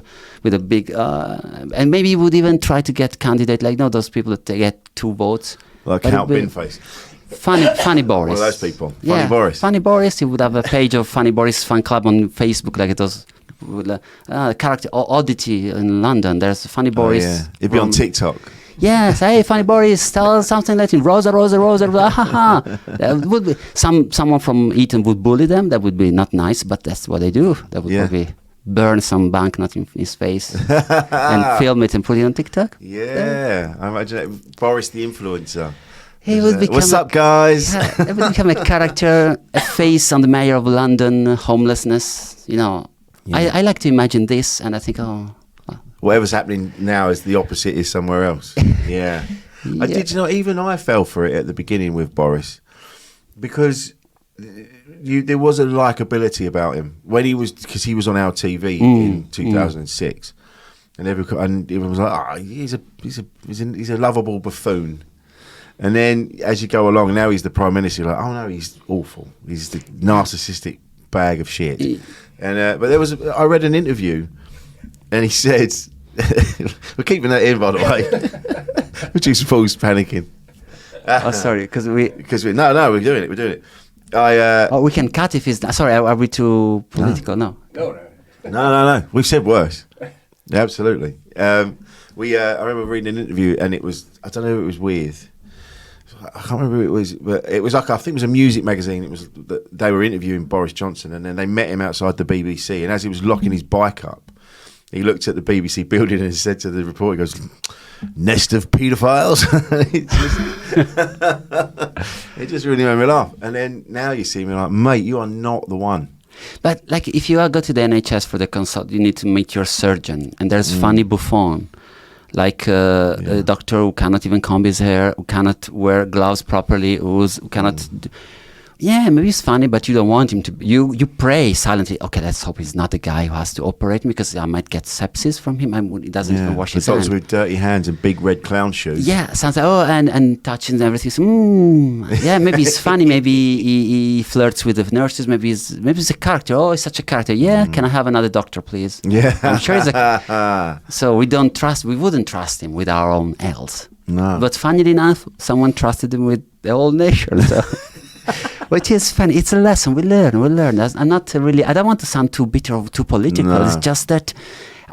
with a big and maybe he would even try to get candidate like those people that get 2 votes, like Count Binface. Funny Boris. One of those people. Funny Boris. Funny Boris. He would have a page of Funny Boris fan club on Facebook, like it was. Character oddity in London. There's Funny Boris. He'd be on TikTok. Yes, hey, Funny Boris, tell something Latin. Rosa, Rosa, Rosa. That would be someone from Eton would bully them. That would be not nice, but that's what they do. That would probably burn some banknote in his face and film it and put it on TikTok. Yeah, I imagine it. Boris the influencer. He would become what's up, guys? He would become a character, a face on the mayor of London, homelessness. I like to imagine this, and I think, whatever's happening now is the opposite is somewhere else. Yeah. Even I fell for it at the beginning with Boris, because there was a likability about him because he was on our TV in 2006, and everyone was like, he's a lovable buffoon. And then as you go along, now he's the Prime Minister. You're like, oh no, he's awful. He's the narcissistic bag of shit. And but I read an interview, and he said, we're keeping that in, by the way, which is Paul's panicking. Sorry, because we're doing it. we can cut if it's sorry. Are we too political? No. No. We've said worse. Absolutely. I remember reading an interview, and it was, I don't know if it was with, I can't remember who it was, but it was like, I think it was a music magazine. It was they were interviewing Boris Johnson, and then they met him outside the BBC. And as he was locking his bike up, he looked at the BBC building and said to the reporter, he goes, "Nest of paedophiles." It just really made me laugh. And then now you see me like, mate, you are not the one. But like, if you go to the NHS for the consult, you need to meet your surgeon, and there's funny buffon. Like a doctor who cannot even comb his hair, who cannot wear gloves properly, who cannot... maybe it's funny, but you don't want him to... You pray silently, okay, let's hope he's not the guy who has to operate me, because I might get sepsis from him, and he doesn't even wash his hands. With dirty hands and big red clown shoes. Yeah, sounds like, and touching and everything. So, maybe it's funny, maybe he flirts with the nurses, maybe he's a character. Oh, he's such a character. Yeah, can I have another doctor, please? Yeah. I'm sure he's so we wouldn't trust him with our own L's. No. But funnily enough, someone trusted him with the whole nation, so... Which is funny. It's a lesson. We learn. I'm not really... I don't want to sound too bitter or too political. No. It's just that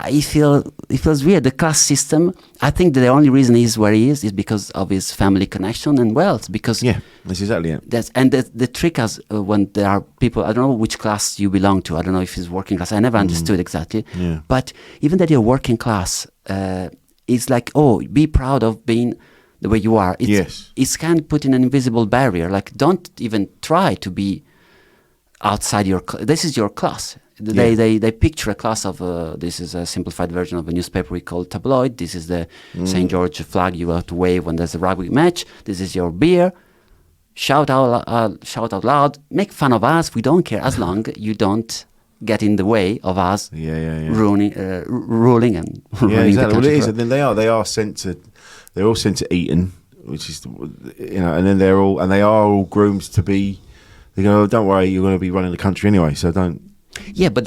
it feels weird. The class system, I think that the only reason he's where he is because of his family connection and wealth. Because that's exactly it. The trick is when there are people... I don't know which class you belong to. I don't know if it's working class. I never understood exactly. Yeah. But even that you're working class, it's like, be proud of being... the way you are. It's kind of putting an invisible barrier. Like, don't even try to be outside your this is your class. They picture a class of this is a simplified version of a newspaper we call tabloid. This is the St. George flag you have to wave when there's a rugby match. This is your beer. Shout out loud. Make fun of us. We don't care, as long you don't get in the way of us ruling and ruling exactly. the country. Well, it is. And then they are sent to. They're all sent to Eton, which is, and then they are all groomed to be. They go, don't worry, you're going to be running the country anyway, so don't. Yeah, but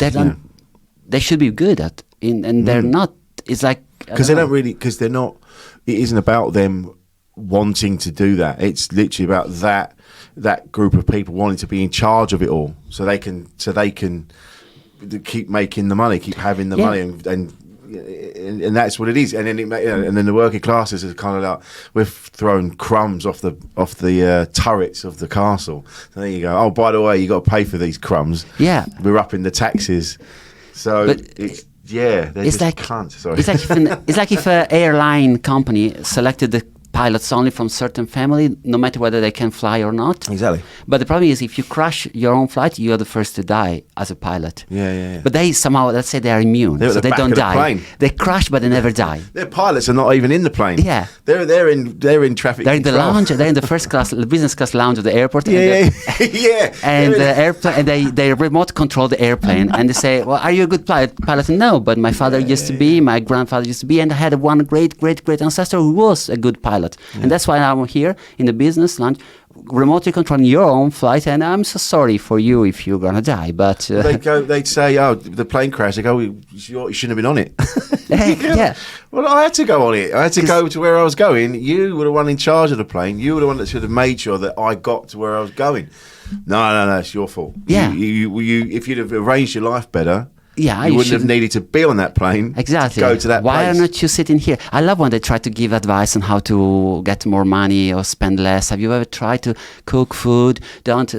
they should be good at, and they're not. It's like because they're not. It isn't about them wanting to do that. It's literally about that group of people wanting to be in charge of it all, so they can keep making the money, keep having the money, and that's what it is. And then and then the working classes are kind of like, we're throwing crumbs off the turrets of the castle. So there you go. Oh, by the way, you got to pay for these crumbs. Yeah, we're upping the taxes. So it's like cunts. Sorry. It's like if an airline company selected the pilots only from certain family, no matter whether they can fly or not. Exactly. But the problem is, if you crash your own flight, you are the first to die as a pilot. Yeah. But they somehow, let's say, they are immune, They're at so the they back don't of the die. plane. They crash, but they never die. Their pilots are not even in the plane. Yeah. They're in traffic. They're in the control. lounge. They're in the first class, the business class lounge of the airport. Yeah. And the airplane, and they remote control the airplane, and they say, "Well, are you a good pilot?" No, but my father used to be, my grandfather used to be, and I had one great ancestor who was a good pilot, and that's why I'm here in the business lounge, remotely controlling your own flight. And I'm so sorry for you if you're gonna die, but They'd say, "Oh, the plane crashed." They go, "You shouldn't have been on it." yeah. Well, I had to go on it. I had to go to where I was going. You were the one in charge of the plane. You were the one that should have made sure that I got to where I was going. No, it's your fault. Yeah. You if you'd have arranged your life better, Yeah, you wouldn't have needed to be on that plane. Exactly. To go to that Why place. are not you sitting here? I love when they try to give advice on how to get more money or spend less. Have you ever tried to cook food? Don't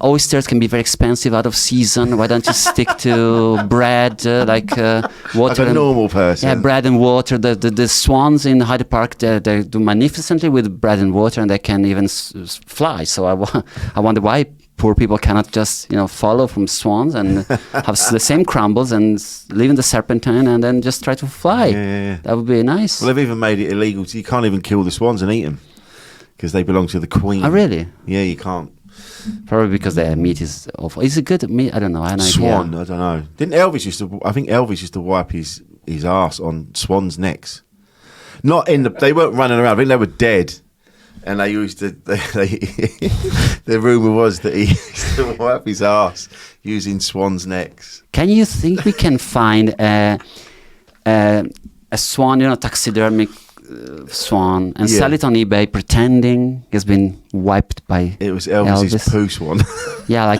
oysters can be very expensive out of season. Why don't you stick to bread, water? Like a normal person. Yeah, bread and water. The swans in Hyde Park, they do magnificently with bread and water, and they can even fly. So I wonder why poor people cannot just follow from swans and have the same crumbles and live in the Serpentine and then just try to fly. Yeah. That would be nice. Well, they've even made it illegal. You can't even kill the swans and eat them because they belong to the Queen. Oh, really? Yeah, you can't. Probably because their meat is awful. Is it good meat? I don't know. I have no Swan, idea. I don't know. Didn't Elvis I think Elvis used to wipe his ass on swans' necks. Not in they weren't running around. I think they were dead. And they used to. The rumor was that he used to wipe his ass using swans' necks. Can you think we can find a swan, taxidermic swan, and sell it on eBay, pretending it's been wiped by? It was Elvis's poo swan. Yeah,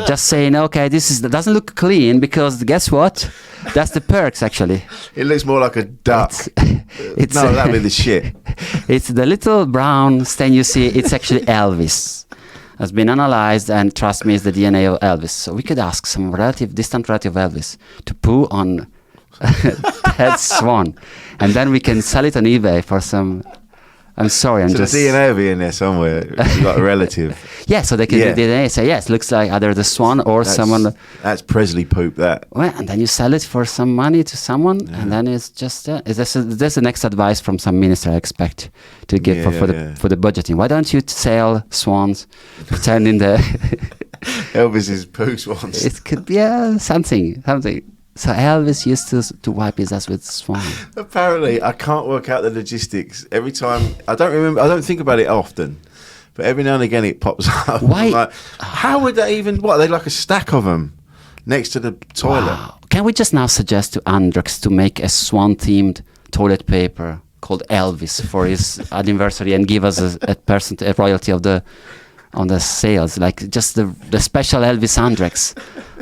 just saying, okay, that doesn't look clean because guess what? That's the perks, actually. It looks more like a duck. No, that'd be the shit. It's the little brown stain you see. It's actually Elvis. Has been analyzed, and trust me, it's the DNA of Elvis. So we could ask some distant relative of Elvis to poo on that swan, and then we can sell it on eBay for some. I'm sorry, The DNA will be in there somewhere, like a relative. Yeah, so they can do DNA. Say yes, looks like either the swan or someone. That's Presley poop. That. Well, and then you sell it for some money to someone, and then it's just. That's the next advice from some minister I expect to give for the budgeting. Why don't you sell swans, pretending the Elvis's poo swans? It could be something. So Elvis used to wipe his ass with swan. Apparently, I can't work out the logistics. Every time, I don't think about it often, but every now and again it pops up. Why? I'm like, how would they even? What? Are they like a stack of them next to the toilet? Wow. Can we just now suggest to Andrex to make a swan-themed toilet paper called Elvis for his anniversary and give us a royalty of on the sales, like just the special Elvis Andrex,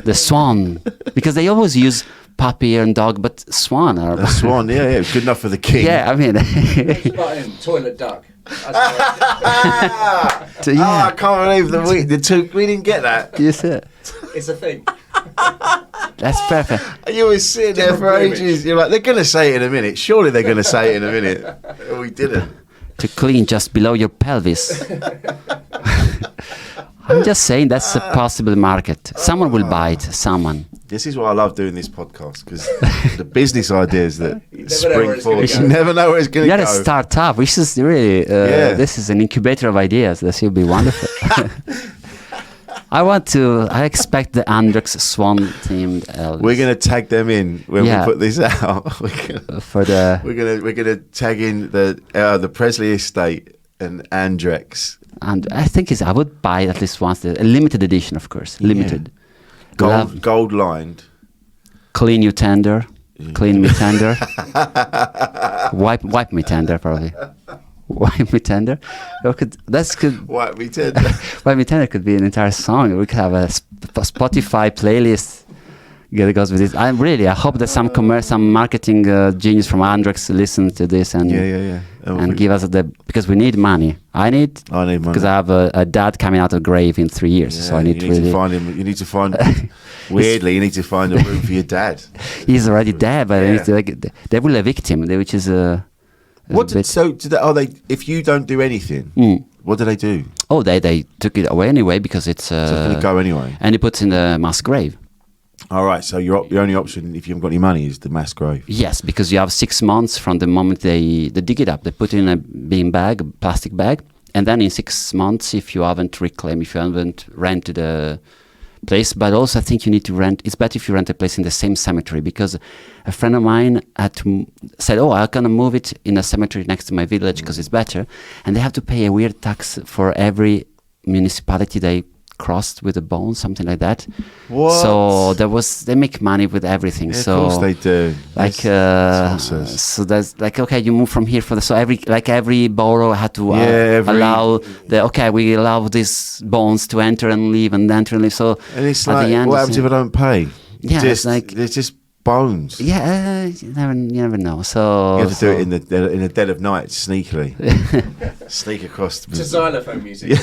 the swan, because they always use puppy and dog, but swan are The swan, yeah, good enough for the king. Yeah, I mean, toilet duck. So, yeah. I can't believe we didn't get that. You see it? It's a thing. That's perfect. And you were sitting there for ages. You're like, they're going to say it in a minute. Surely they're going to say it in a minute. We didn't. To clean just below your pelvis. I'm just saying that's a possible market. Someone will buy it. Someone. This is why I love doing this podcast, because the business ideas that spring forward. You go. never know where it's going to You're go. a startup, which is really, this is an incubator of ideas. This will be wonderful. I expect the Andrex Swan themed Elvis. We're going to tag them in when we put this out. We're going to tag in the Presley estate and Andrex. And I think I would buy at least once a limited edition, of course, limited. Gold lined. Clean you tender, clean me tender, wipe me tender probably. Wipe me tender. That's good. Wipe me tender. Wipe me tender could be an entire song. We could have a Spotify playlist that goes with it. I hope that some marketing genius from Andrex listens to this and and give us because we need money. I need money because I have a dad coming out of the grave in 3 years, so I need to find him. You need to find weirdly. You need to find a room for your dad. He's already dead, but they will evict him, which is What did, so do they, if you don't do anything, what do they do? Oh, they took it away anyway because it's So it's going to go anyway. and it puts in the mass grave. All right, so your only option if you haven't got any money is the mass grave. Yes, because you have 6 months from the moment they dig it up. They put it in a bean bag, a plastic bag, and then in 6 months, if you haven't reclaimed, if you haven't rented a place, but also I think you need to rent. It's better if you rent a place in the same cemetery, because a friend of mine said, "Oh, I'm gonna move it in a cemetery next to my village because it's better," and they have to pay a weird tax for every municipality they crossed with a bone, something like that. What? So they make money with everything. Yeah, so of course they do. Like so that's like, okay, you move from here so every borough had to allow we allow these bones to enter and leave and enter and leave. So and it's at like, the end, what happens if I don't pay? Yeah, it's like there's just bones. Yeah, you never know. So you have to do it in the dead of night, sneakily. Sneak across to xylophone music.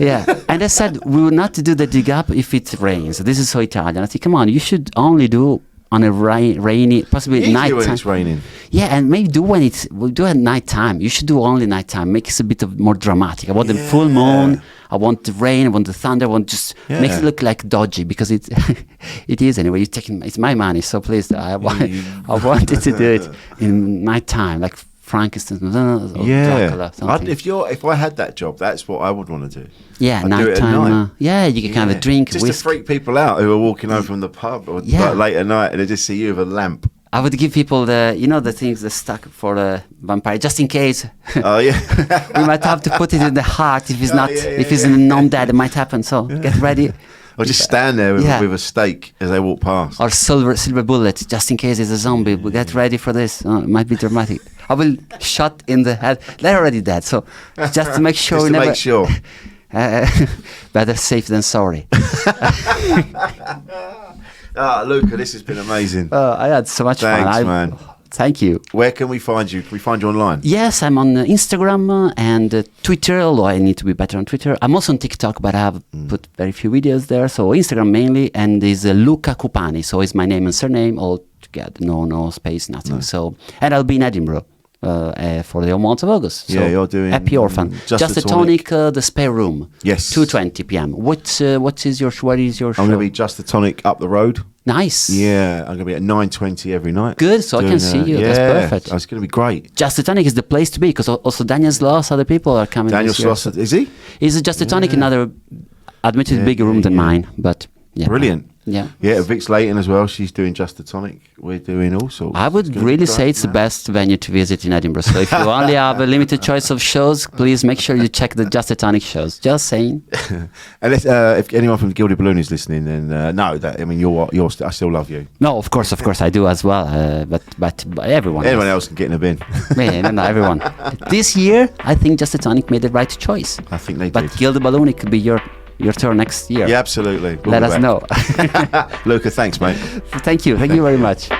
Yeah, and I said we will not do the dig up if it rains. This is so Italian. I think, come on, you should only do on a rainy, possibly night when time. it's raining. Yeah, and maybe we'll do at night time. You should do only night time. Makes it a bit more dramatic. I want the full moon. I want the rain. I want the thunder. I want just makes it look like dodgy, because it is anyway. It's my money, so please, I wanted to do it in night time, like Frankenstein or Dracula. If I had that job, that's what I would want to do. Yeah, I'd do it at nighttime. night. You can kind of drink just whiskey. to freak people out who are walking home from the pub or late at night, and they just see you with a lamp. I would give people the things that stuck for the vampire, just in case. Oh yeah, we might have to put it in the heart if it's if it's non-dead. It might happen. So get ready. Or just stand there with a stake as they walk past. Or silver bullet, just in case it's a zombie. We get ready for this. It might be dramatic. I will shot in the head. They're already dead, so just to make sure. Make sure. Better safe than sorry. Luca, this has been amazing. I had so much fun. Thanks, man. Thank you. Where can we find you? Can we find you online? Yes, I'm on Instagram and Twitter, although I need to be better on Twitter. I'm also on TikTok, but I have put very few videos there. So Instagram mainly, and is Luca Cupani. So it's my name and surname all together. No space, nothing. No. So, and I'll be in Edinburgh for the month of August. So you're doing Happy Orphan. Just a tonic, the spare room. Yes. 2:20 p.m. What is your show? I'm going to be Just a Tonic up the road. Nice. Yeah, I'm going to be at 9:20 every night. Good, so I can see you. That's perfect. It's going to be great. Just a Tonic is the place to be, because also Daniel Sloss, other people are coming. Daniel Sloss, is he? He's Just a Tonic, another admittedly bigger room than mine, but yeah. Brilliant. Yeah. Yeah, Vix Layton as well. She's doing Just a Tonic. We're doing all sorts. I would really say it's the best venue to visit in Edinburgh. So if you only have a limited choice of shows, please make sure you check the Just a Tonic shows. Just saying. And if anyone from the Gilded Balloon is listening, then I still love you. No, of course I do as well. But everyone else can get in a bin. No, everyone. This year, I think Just a Tonic made the right choice. I think they did. But Gilded Balloon, it could be your turn next year. Yeah, absolutely. Let us know. Luca, thanks, mate. Thank you very much.